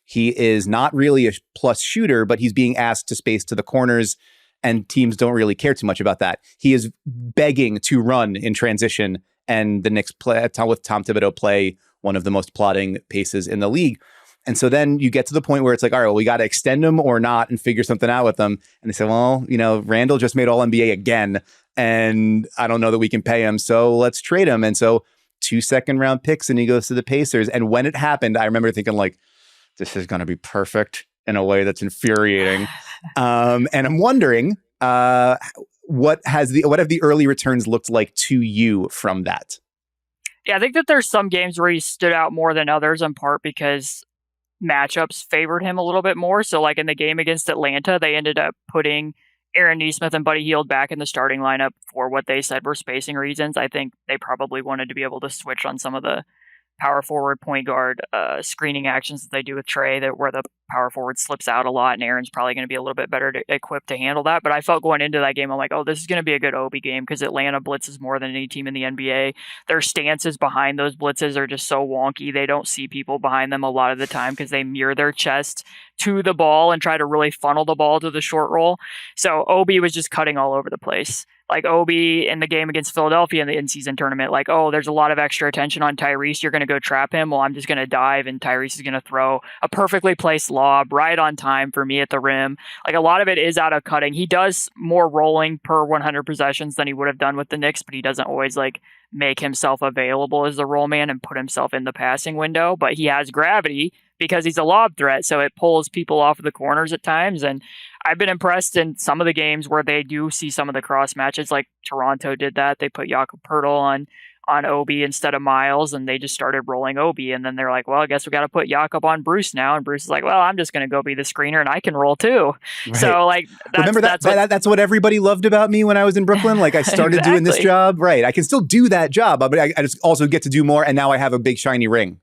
He is not really a plus shooter, but he's being asked to space to the corners, and teams don't really care too much about that. He is begging to run in transition, and the Knicks with Tom Thibodeau play one of the most plodding paces in the league. And so then you get to the point where it's like, all right, well, we got to extend him or not and figure something out with them. And they say, well, Randall just made All NBA again, and I don't know that we can pay him, so let's trade him. And so 2 second-round picks, and he goes to the Pacers. And when it happened, I remember thinking, like, this is going to be perfect in a way that's infuriating. And I'm wondering, what have the early returns looked like to you from that? Yeah, I think that there's some games where he stood out more than others, in part because matchups favored him a little bit more. So like in the game against Atlanta, they ended up putting Aaron Nesmith and Buddy Hield back in the starting lineup for what they said were spacing reasons. I think they probably wanted to be able to switch on some of the power forward, point guard screening actions that they do with Trey, where the power forward slips out a lot, and Aaron's probably going to be a little bit better equipped to handle that. But I felt going into that game, I'm like, oh, this is going to be a good Obi game because Atlanta blitzes more than any team in the NBA. Their stances behind those blitzes are just so wonky. They don't see people behind them a lot of the time because they mirror their chest to the ball and try to really funnel the ball to the short roll. So Obi was just cutting all over the place. Like Obi in the game against Philadelphia in the in-season tournament, like, oh, there's a lot of extra attention on Tyrese. You're going to go trap him. Well, I'm just going to dive, and Tyrese is going to throw a perfectly placed lob right on time for me at the rim. Like a lot of it is out of cutting. He does more rolling per 100 possessions than he would have done with the Knicks, but he doesn't always like make himself available as the roll man and put himself in the passing window. But he has gravity because he's a lob threat, so it pulls people off of the corners at times. And I've been impressed in some of the games where they do see some of the cross matches, like Toronto did that. They put Jakob Poeltl on Obi instead of Miles, and they just started rolling Obi. And then they're like, well, I guess we got to put Jakob on Bruce now. And Bruce is like, well, I'm just going to go be the screener, and I can roll too. Right. So like, that's what everybody loved about me when I was in Brooklyn. Like I started doing this job. Right. I can still do that job, but I just also get to do more. And now I have a big shiny ring.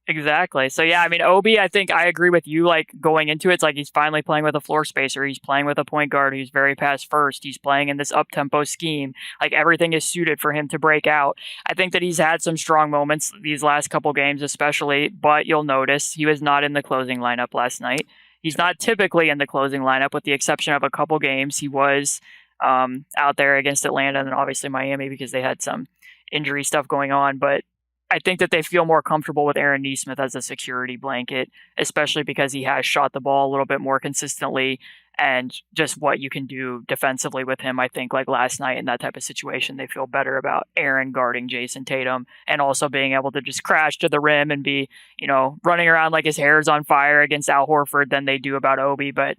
Exactly. So yeah, I mean, Obi, I think I agree with you. Like going into it, it's like he's finally playing with a floor spacer. He's playing with a point guard who's very pass first. He's playing in this up-tempo scheme. Like everything is suited for him to break out. I think that he's had some strong moments these last couple games, especially, but you'll notice he was not in the closing lineup last night. He's not typically in the closing lineup with the exception of a couple games. He was out there against Atlanta and then obviously Miami because they had some injury stuff going on, but I think that they feel more comfortable with Aaron Nesmith as a security blanket, especially because he has shot the ball a little bit more consistently and just what you can do defensively with him. I think like last night in that type of situation, they feel better about Aaron guarding Jason Tatum and also being able to just crash to the rim and be, running around like his hair's on fire against Al Horford than they do about Obi. But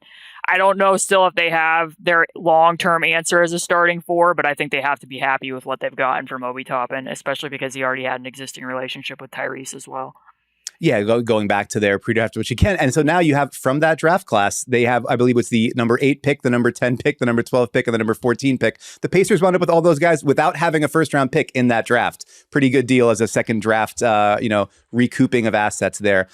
I don't know still if they have their long-term answer as a starting four, but I think they have to be happy with what they've gotten from Obi Toppin, especially because he already had an existing relationship with Tyrese as well. Yeah, going back to their pre-draft, which you can. And so now you have from that draft class, they have, I believe it's the number 8 pick, the number 10 pick, the number 12 pick, and the number 14 pick. The Pacers wound up with all those guys without having a first round pick in that draft. Pretty good deal as a second draft, recouping of assets there.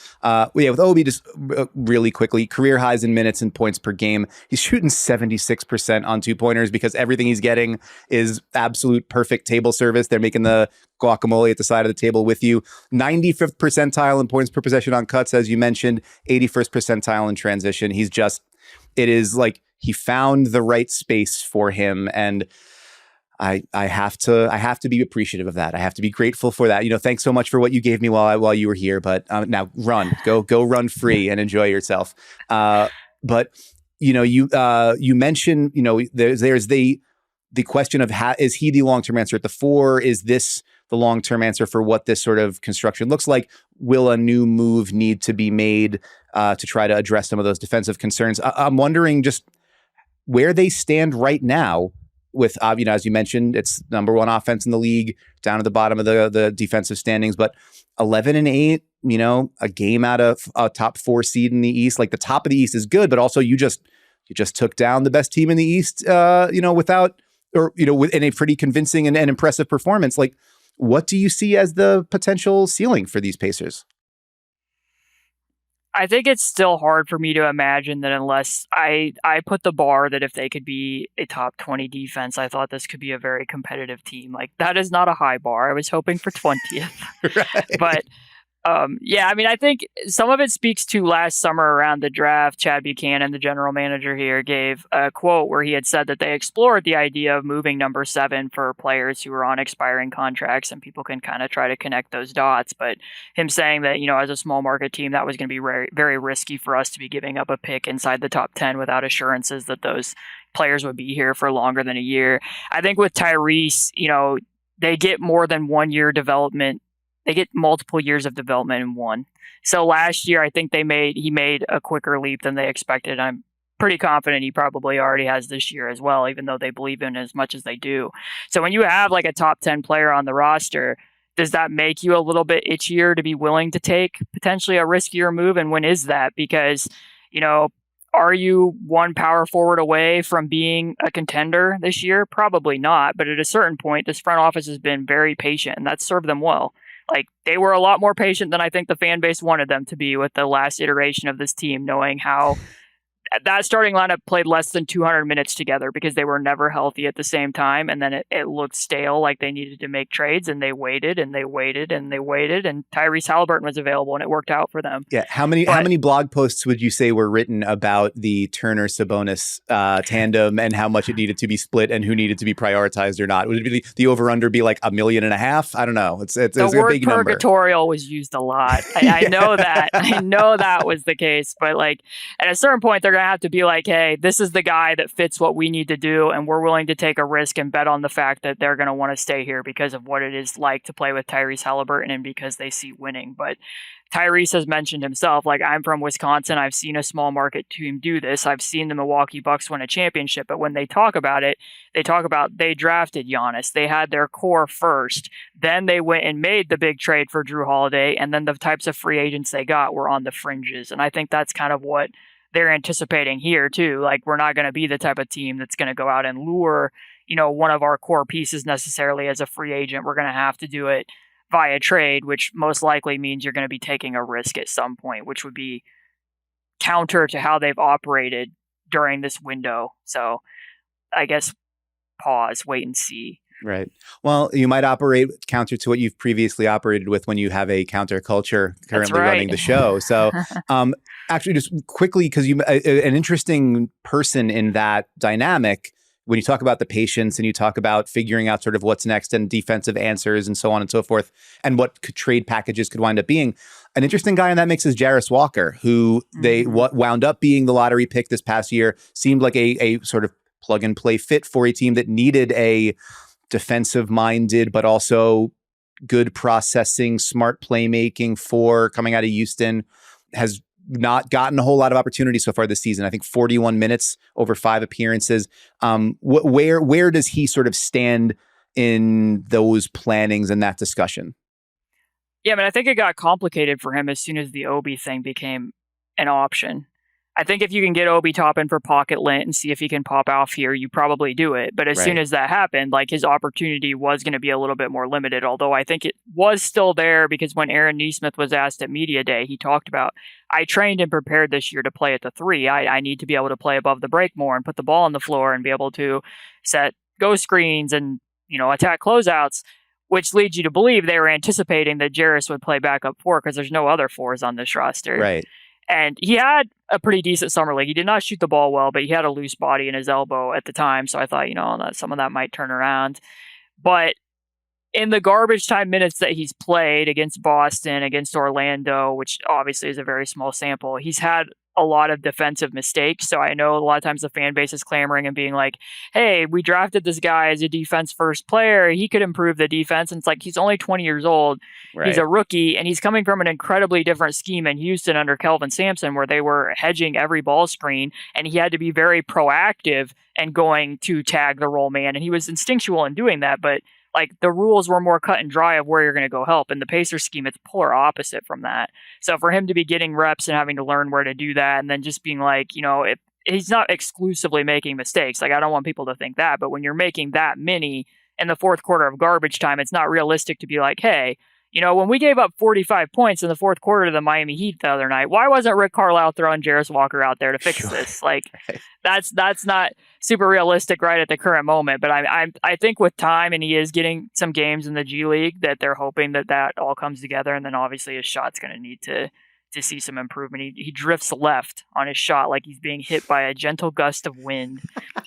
With Obi, just really quickly, career highs in minutes and points per game. He's shooting 76% on 2-pointers because everything he's getting is absolute perfect table service. They're making the guacamole at the side of the table with you. 95th percentile in points per possession on cuts, as you mentioned, 81st percentile in transition. It is like he found the right space for him. And I have to be appreciative of that. I have to be grateful for that. Thanks so much for what you gave me while you were here, but now go run free and enjoy yourself. But you mentioned, there's the question of is he the long-term answer at the 4? Is this the long-term answer for what this sort of construction looks like? Will a new move need to be made to try to address some of those defensive concerns? I'm wondering just where they stand right now with, as you mentioned, it's number one offense in the league, down at the bottom of the defensive standings, but 11-8, a game out of a top 4 seed in the East. Like, the top of the East is good, but also you just took down the best team in the East, in a pretty convincing and impressive performance. Like, what do you see as the potential ceiling for these Pacers? I think it's still hard for me to imagine that unless I put the bar that if they could be a top 20 defense, I thought this could be a very competitive team. Like, that is not a high bar. I was hoping for 20th. Right. But I think some of it speaks to last summer around the draft. Chad Buchanan, the general manager here, gave a quote where he had said that they explored the idea of moving number 7 for players who were on expiring contracts, and people can kind of try to connect those dots. But him saying that, as a small market team, that was going to be very, very risky for us to be giving up a pick inside the top 10 without assurances that those players would be here for longer than a year. I think with Tyrese, they get more than 1 year development. They get multiple years of development in one. So last year, I think he made a quicker leap than they expected. I'm pretty confident he probably already has this year as well, even though they believe in as much as they do. So when you have like a top 10 player on the roster, does that make you a little bit itchier to be willing to take potentially a riskier move? And when is that? Because, are you one power forward away from being a contender this year? Probably not. But at a certain point, this front office has been very patient, and that's served them well. Like, they were a lot more patient than I think the fan base wanted them to be with the last iteration of this team, knowing how that starting lineup played less than 200 minutes together because they were never healthy at the same time. And then it looked stale, like they needed to make trades, and they waited and they waited and they waited, and Tyrese Haliburton was available and it worked out for them. Yeah. How many blog posts would you say were written about the Turner Sabonis tandem and how much it needed to be split and who needed to be prioritized or not? Would it be the over under be like 1.5 million? I don't know. It's the a word big number. purgatorial was used a lot. I know that. I know that was the case, but like at a certain point, they're going to have to be like, hey, this is the guy that fits what we need to do, and we're willing to take a risk and bet on the fact that they're going to want to stay here because of what it is like to play with Tyrese Haliburton and because they see winning. But Tyrese has mentioned himself, like, I'm from Wisconsin. I've seen a small market team do this. I've seen the Milwaukee Bucks win a championship. But when they talk about it, they talk about they drafted Giannis. They had their core first. Then they went and made the big trade for Drew Holiday. And then the types of free agents they got were on the fringes. And I think that's kind of what they're anticipating here too. Like, we're not going to be the type of team that's going to go out and lure, one of our core pieces necessarily as a free agent. We're going to have to do it via trade, which most likely means you're going to be taking a risk at some point, which would be counter to how they've operated during this window. So I guess pause, wait and see. Right. Well, you might operate counter to what you've previously operated with when you have a counterculture currently running the show. So actually, just quickly, because you an interesting person in that dynamic, when you talk about the patience and you talk about figuring out sort of what's next and defensive answers and so on and so forth, and what trade packages could wind up being, an interesting guy in that mix is Jarace Walker, who what wound up being the lottery pick this past year, seemed like a sort of plug and play fit for a team that needed a defensive minded, but also good processing, smart playmaking for coming out of Houston. Has not gotten a whole lot of opportunity so far this season. I think 41 minutes over 5 appearances. Where does he sort of stand in those plannings and that discussion? Yeah, I think it got complicated for him as soon as the Obi thing became an option. I think if you can get Obi Toppin for pocket lint and see if he can pop off here, you probably do it. But as soon as that happened, like, his opportunity was going to be a little bit more limited, although I think it was still there because when Aaron Nesmith was asked at Media Day, he talked about, I trained and prepared this year to play at the 3. I need to be able to play above the break more and put the ball on the floor and be able to set go screens and, attack closeouts, which leads you to believe they were anticipating that Jarace would play backup 4 because there's no other 4s on this roster. Right. And he had a pretty decent summer league. He did not shoot the ball well, but he had a loose body in his elbow at the time. So I thought, that some of that might turn around. But in the garbage time minutes that he's played against Boston, against Orlando, which obviously is a very small sample, he's had a lot of defensive mistakes. So I know a lot of times the fan base is clamoring and being like, hey, we drafted this guy as a defense first player. He could improve the defense. And it's like, he's only 20 years old. Right. He's a rookie, and he's coming from an incredibly different scheme in Houston under Kelvin Sampson, where they were hedging every ball screen, and he had to be very proactive and going to tag the roll man. And he was instinctual in doing that, but like the rules were more cut and dry of where you're going to go help. In the Pacers scheme, it's polar opposite from that. So for him to be getting reps and having to learn where to do that, and then just being like, he's not exclusively making mistakes. Like, I don't want people to think that, but when you're making that many in the fourth quarter of garbage time, it's not realistic to be like, hey, when we gave up 45 points in the fourth quarter to the Miami Heat the other night, why wasn't Rick Carlisle throwing Jarace Walker out there to fix this? Like, that's not super realistic right at the current moment. But I think with time, and he is getting some games in the G League, that they're hoping that all comes together. And then obviously his shot's going to need to see some improvement. He drifts left on his shot like he's being hit by a gentle gust of wind.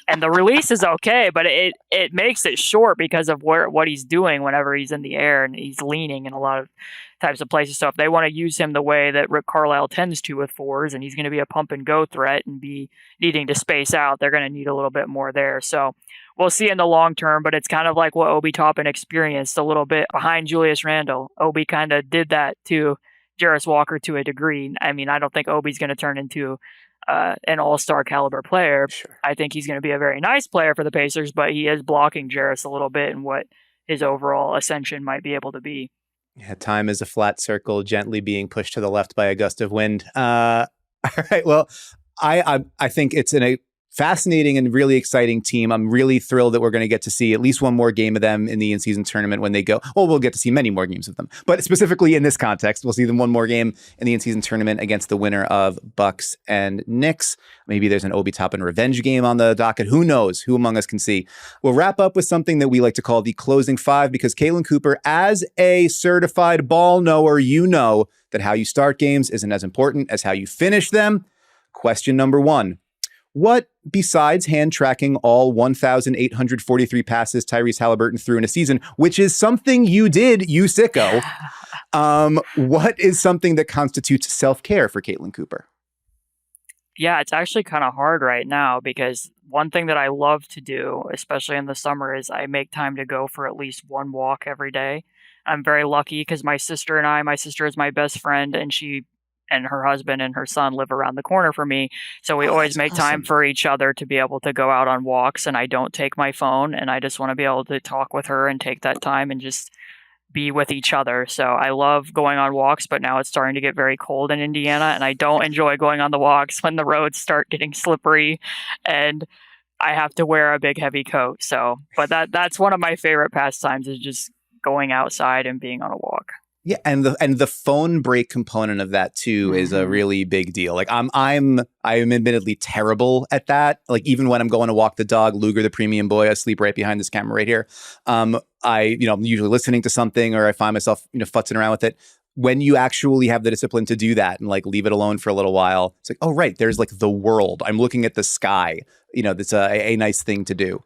And the release is okay, but it makes it short because of what he's doing whenever he's in the air, and he's leaning in a lot of types of places. So if they want to use him the way that Rick Carlisle tends to with fours, and he's going to be a pump and go threat and be needing to space out, they're going to need a little bit more there. So we'll see in the long term, but it's kind of like what Obi Toppin experienced a little bit behind Julius Randle. Obi kind of did that to Jarace Walker to a degree. I mean, I don't think Obi's going to turn into an all-star caliber player. Sure. I think he's going to be a very nice player for the Pacers, but he is blocking Jarace a little bit in what his overall ascension might be able to be. Yeah, time is a flat circle gently being pushed to the left by a gust of wind. All right. Well, I think it's a fascinating and really exciting team. I'm really thrilled that we're going to get to see at least one more game of them in the in-season tournament when they go. Well, we'll get to see many more games of them, but specifically in this context, we'll see them one more game in the in-season tournament against the winner of Bucks and Knicks. Maybe there's an Obi Toppin revenge game on the docket. Who knows? Who among us can see? We'll wrap up with something that we like to call the closing five, because Caitlin Cooper, as a certified ball knower, you know that how you start games isn't as important as how you finish them. Question number one. What, besides hand tracking all 1,843 passes Tyrese Haliburton threw in a season, which is something you did, you sicko, what is something that constitutes self-care for Caitlin Cooper? Yeah, it's actually kind of hard right now, because one thing that I love to do, especially in the summer, is I make time to go for at least one walk every day. I'm very lucky because my sister is my best friend, and she and her husband and her son live around the corner from me. So we always make time for each other to be able to go out on walks, and I don't take my phone, and I just want to be able to talk with her and take that time and just be with each other. So I love going on walks, but now it's starting to get very cold in Indiana, and I don't enjoy going on the walks when the roads start getting slippery and I have to wear a big heavy coat. So, but that's one of my favorite pastimes, is just going outside and being on a walk. Yeah, and the phone break component of that too is a really big deal. Like I'm admittedly terrible at that. Like even when I'm going to walk the dog, Luger, the premium boy, I sleep right behind this camera right here. I'm usually listening to something, or I find myself futzing around with it. When you actually have the discipline to do that and like leave it alone for a little while, it's like, oh right, there's like the world. I'm looking at the sky. That's a nice thing to do.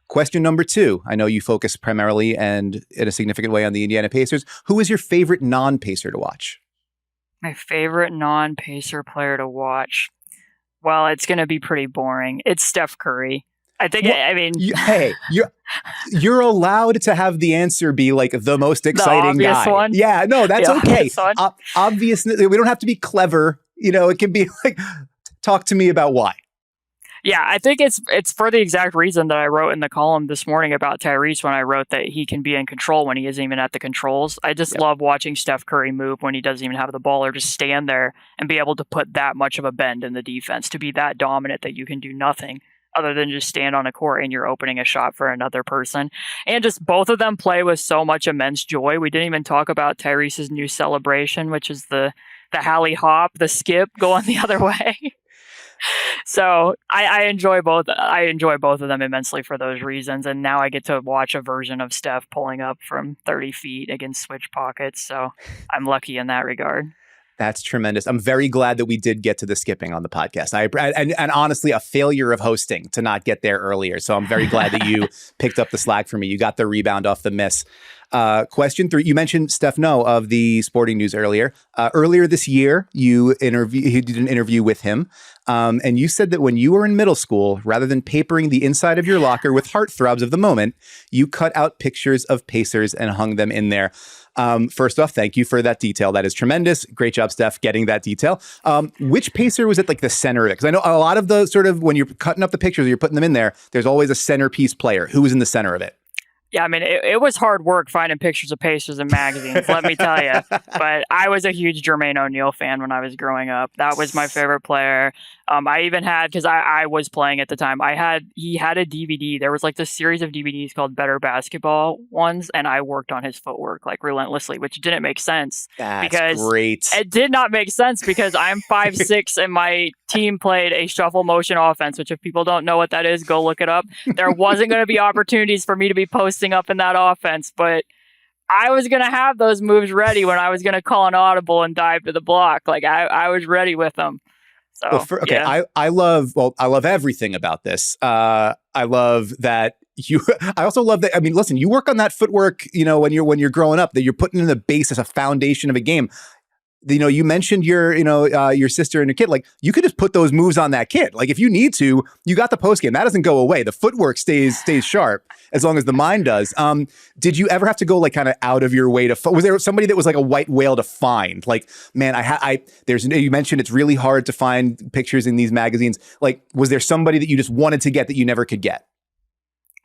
Question number two. I know you focus primarily and in a significant way on the Indiana Pacers. Who is your favorite non-Pacer to watch? My favorite non-Pacer player to watch? Well, it's going to be pretty boring. It's Steph Curry. I think, hey, you're allowed to have the answer be like the most exciting the obvious guy. one? Yeah, no, that's okay. Obviously, we don't have to be clever. It can be like, talk to me about why. Yeah, I think it's for the exact reason that I wrote in the column this morning about Tyrese, when I wrote that he can be in control when he isn't even at the controls. I just love watching Steph Curry move when he doesn't even have the ball, or just stand there and be able to put that much of a bend in the defense, to be that dominant that you can do nothing other than just stand on a court and you're opening a shot for another person. And just both of them play with so much immense joy. We didn't even talk about Tyrese's new celebration, which is the Hallie hop, the skip going the other way. So I enjoy both. I enjoy both of them immensely for those reasons. And now I get to watch a version of Steph pulling up from 30 feet against switch pockets. So I'm lucky in that regard. That's tremendous. I'm very glad that we did get to the skipping on the podcast. And honestly, a failure of hosting to not get there earlier. So I'm very glad that you picked up the slack for me. You got the rebound off the miss. Question 3. You mentioned Steph No of the Sporting News earlier. Earlier this year, you did an interview with him. And you said that when you were in middle school, rather than papering the inside of your locker with heartthrobs of the moment, you cut out pictures of Pacers and hung them in there. First off, thank you for that detail. That is tremendous. Great job, Steph, getting that detail. Which Pacer was at like the center of it? Because I know a lot of the sort of, when you're cutting up the pictures, you're putting them in there, there's always a centerpiece player. Who was in the center of it? Yeah, I mean, it was hard work finding pictures of Pacers in magazines, let me tell you. But I was a huge Jermaine O'Neal fan when I was growing up. That was my favorite player. I even had, because I was playing at the time, he had a DVD. There was like this series of DVDs called Better Basketball ones, and I worked on his footwork like relentlessly, which didn't make sense. That's great. It did not make sense because I'm 5'6" and my team played a shuffle motion offense, which if people don't know what that is, go look it up. There wasn't going to be opportunities for me to be posting up in that offense, but I was going to have those moves ready when I was going to call an audible and dive to the block. Like I was ready with them. So, yeah. I love everything about this. I love that I also love that. I mean, listen, you work on that footwork, when you're growing up, that you're putting in the basis, a foundation of a game. You mentioned your sister and your kid. Like, you could just put those moves on that kid. Like, if you need to, you got the post game. That doesn't go away. The footwork stays sharp as long as the mind does. Did you ever have to go like kind of out of your way was there somebody that was like a white whale to find? Like, man, you mentioned it's really hard to find pictures in these magazines. Like, was there somebody that you just wanted to get that you never could get?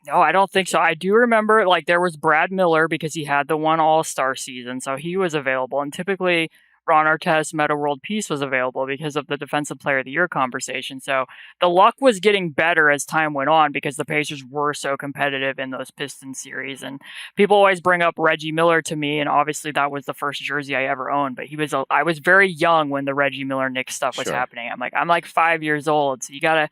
No, I don't think so. I do remember like there was Brad Miller because he had the one All-Star season, so he was available. And typically Ron Artest Meta World Peace was available because of the Defensive Player of the Year conversation. So the luck was getting better as time went on because the Pacers were so competitive in those Pistons series. And people always bring up Reggie Miller to me, and obviously that was the first jersey I ever owned. But I was very young when the Reggie Miller Knicks stuff was happening. I'm like 5 years old, so you gotta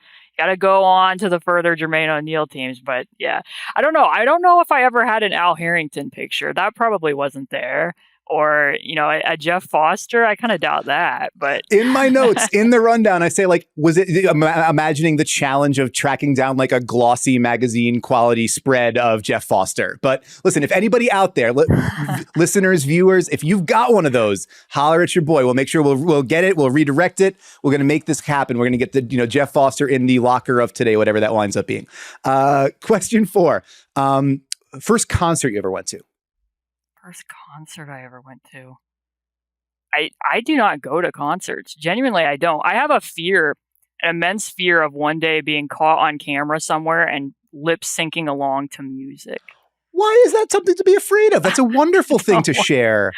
go on to the further Jermaine O'Neal teams. But yeah, I don't know. I don't know if I ever had an Al Harrington picture. That probably wasn't there. Or, a Jeff Foster. I kind of doubt that. But in my notes, in the rundown, I say, like, was it imagining the challenge of tracking down like a glossy magazine quality spread of Jeff Foster? But listen, if anybody out there, listeners, viewers, if you've got one of those, holler at your boy. We'll make sure we'll get it. We'll redirect it. We're going to make this happen. We're going to get the Jeff Foster in the locker of today, whatever that winds up being. Question 4. First concert you ever went to? First concert I ever went to. I do not go to concerts. Genuinely, I don't. I have an immense fear of one day being caught on camera somewhere and lip syncing along to music. Why is that something to be afraid of? That's a wonderful thing to share.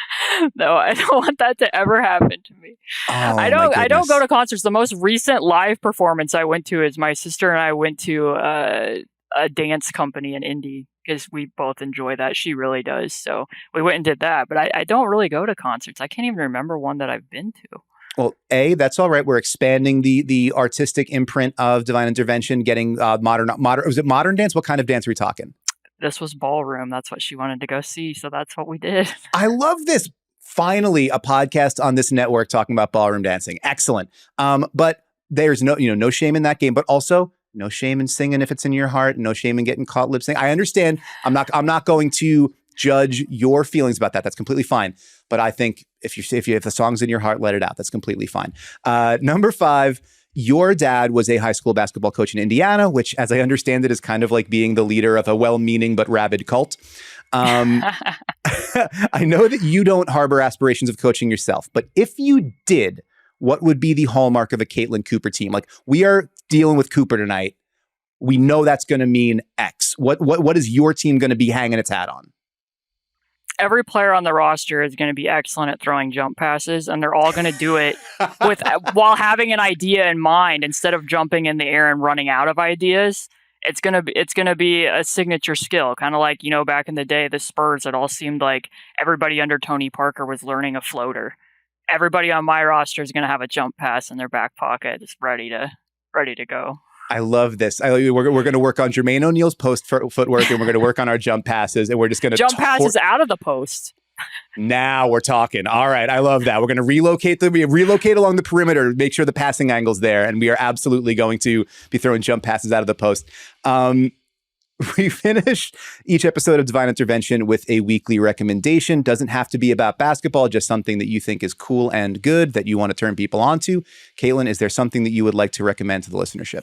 No, I don't want that to ever happen to me. I don't go to concerts. The most recent live performance I went to is my sister and I went to a dance company in Indy because we both enjoy that. She really does. So we went and did that. But I don't really go to concerts. I can't even remember one that I've been to. Well, that's all right. We're expanding the artistic imprint of Devine Intervention, getting modern. Was it modern dance? What kind of dance are we talking? This was ballroom. That's what she wanted to go see. So that's what we did. I love this. Finally, a podcast on this network talking about ballroom dancing. Excellent. But there's no shame in that game, but also no shame in singing if it's in your heart. No shame in getting caught lip sync. I understand. I'm not going to judge your feelings about that. That's completely fine. But I think if the song's in your heart, let it out. That's completely fine. Number 5, your dad was a high school basketball coach in Indiana, which, as I understand it, is kind of like being the leader of a well-meaning but rabid cult. I know that you don't harbor aspirations of coaching yourself, but if you did, what would be the hallmark of a Caitlin Cooper team? Like, we are dealing with Cooper tonight. We know that's going to mean X. What is your team going to be hanging its hat on? Every player on the roster is going to be excellent at throwing jump passes, and they're all going to do it while having an idea in mind instead of jumping in the air and running out of ideas. It's gonna be a signature skill, kind of like back in the day, the Spurs. It all seemed like everybody under Tony Parker was learning a floater. Everybody on my roster is going to have a jump pass in their back pocket, just ready to go. I love this. We're going to work on Jermaine O'Neal's post footwork, and we're going to work on our jump passes, and we're just going to jump passes out of the post. Now we're talking. All right, I love that. We're going to relocate along the perimeter, make sure the passing angle's there, and we are absolutely going to be throwing jump passes out of the post. We finish each episode of Devine Intervention with a weekly recommendation. Doesn't have to be about basketball, just something that you think is cool and good that you want to turn people onto. Caitlin, is there something that you would like to recommend to the listenership?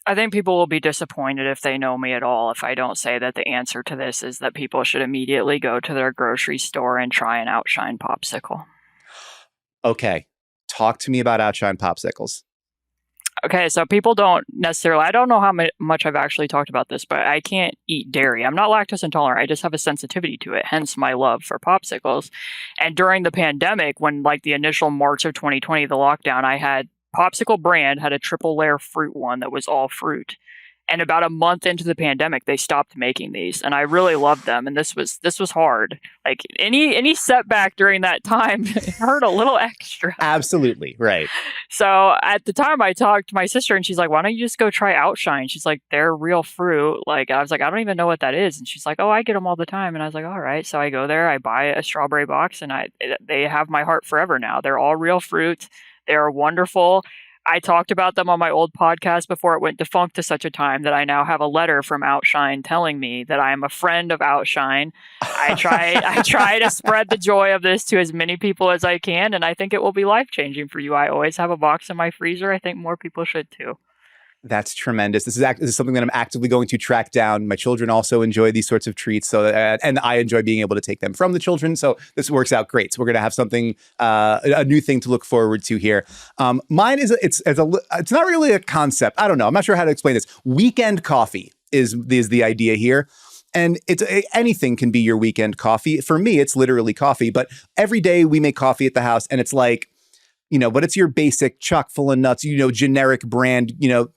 I think people will be disappointed if they know me at all if I don't say that the answer to this is that people should immediately go to their grocery store and try an Outshine popsicle. Okay. Talk to me about Outshine popsicles. Okay, so people don't necessarily, I don't know how much I've actually talked about this, but I can't eat dairy. I'm not lactose intolerant. I just have a sensitivity to it, hence my love for popsicles. And during the pandemic, when like the initial March of 2020, the lockdown, I had Popsicle brand had a triple layer fruit one that was all fruit. And about a month into the pandemic, they stopped making these, and I really loved them. And this was hard. Like any setback during that time hurt a little extra. Absolutely, right. So at the time, I talked to my sister, and she's like, "Why don't you just go try Outshine?" She's like, "They're real fruit." Like I was like, "I don't even know what that is," and she's like, "Oh, I get them all the time." And I was like, "All right." So I go there, I buy a strawberry box, and they have my heart forever now. They're all real fruit. They are wonderful. I talked about them on my old podcast before it went defunct to such a time that I now have a letter from Outshine telling me that I am a friend of Outshine. I try to spread the joy of this to as many people as I can, and I think it will be life-changing for you. I always have a box in my freezer. I think more people should too. That's tremendous. This is something that I'm actively going to track down. My children also enjoy these sorts of treats, and I enjoy being able to take them from the children. So this works out great. So we're going to have something, a new thing to look forward to here. Mine it's not really a concept. I don't know. I'm not sure how to explain this. Weekend coffee is the idea here. And anything can be your weekend coffee. For me, it's literally coffee. But every day we make coffee at the house, and it's like, but it's your basic chock full of nuts, generic brand,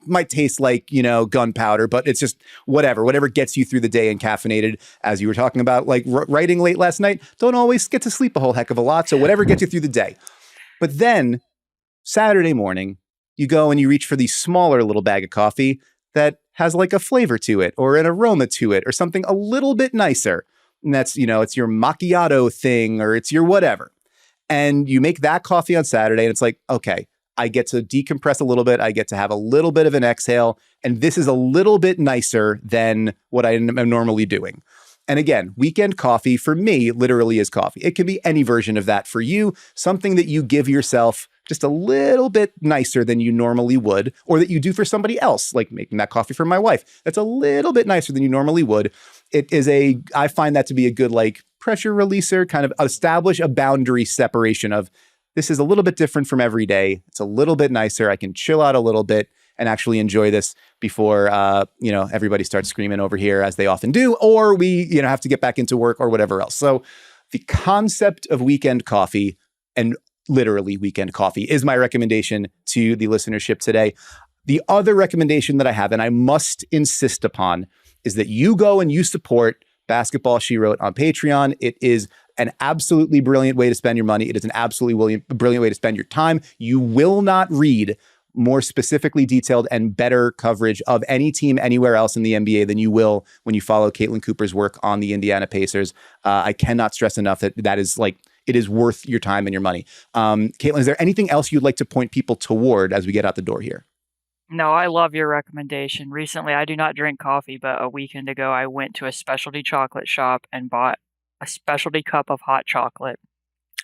might taste like, gunpowder, but it's just whatever gets you through the day and caffeinated. As you were talking about, like writing late last night, don't always get to sleep a whole heck of a lot. So whatever gets you through the day. But then Saturday morning, you go and you reach for the smaller little bag of coffee that has like a flavor to it or an aroma to it or something a little bit nicer. And that's, it's your macchiato thing or it's your whatever. And you make that coffee on Saturday, and it's like, okay, I get to decompress a little bit. I get to have a little bit of an exhale. And this is a little bit nicer than what I am normally doing. And again, weekend coffee for me literally is coffee. It can be any version of that for you, something that you give yourself just a little bit nicer than you normally would, or that you do for somebody else, like making that coffee for my wife. That's a little bit nicer than you normally would. I find that to be a good, like, pressure releaser, kind of establish a boundary separation of this is a little bit different from every day. It's a little bit nicer. I can chill out a little bit and actually enjoy this before, everybody starts screaming over here as they often do, or we, have to get back into work or whatever else. So the concept of weekend coffee, and literally weekend coffee, is my recommendation to the listenership today. The other recommendation that I have, and I must insist upon, is that you go and you support Basketball She Wrote on Patreon. It is an absolutely brilliant way to spend your money. It is an absolutely brilliant way to spend your time. You will not read more specifically detailed and better coverage of any team anywhere else in the NBA than you will when you follow Caitlin Cooper's work on the Indiana Pacers. I cannot stress enough that is like, it is worth your time and your money. Caitlin, is there anything else you'd like to point people toward as we get out the door here? No, I love your recommendation. Recently, I do not drink coffee, but a weekend ago, I went to a specialty chocolate shop and bought a specialty cup of hot chocolate.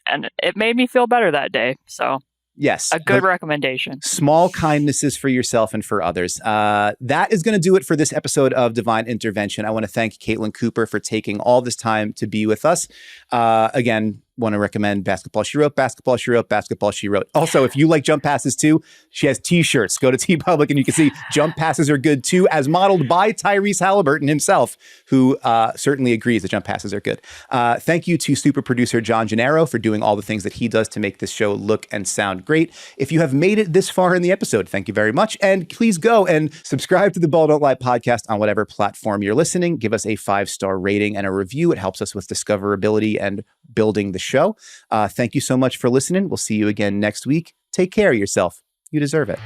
And it made me feel better that day. So, yes, a good recommendation. Small kindnesses for yourself and for others. That is going to do it for this episode of Devine Intervention. I want to thank Caitlin Cooper for taking all this time to be with us. Again, want to recommend Basketball She Wrote, Basketball She Wrote, Basketball She Wrote. Also, if you like jump passes too, she has t-shirts. Go to TeePublic and you can see jump passes are good too, as modeled by Tyrese Haliburton himself, who certainly agrees that jump passes are good. Thank you to super producer John Gennaro for doing all the things that he does to make this show look and sound great. If you have made it this far in the episode, thank you very much. And please go and subscribe to the Ball Don't Lie podcast on whatever platform you're listening. Give us a 5-star rating and a review. It helps us with discoverability and building the show. Thank you so much for listening. We'll see you again next week. Take care of yourself. You deserve it.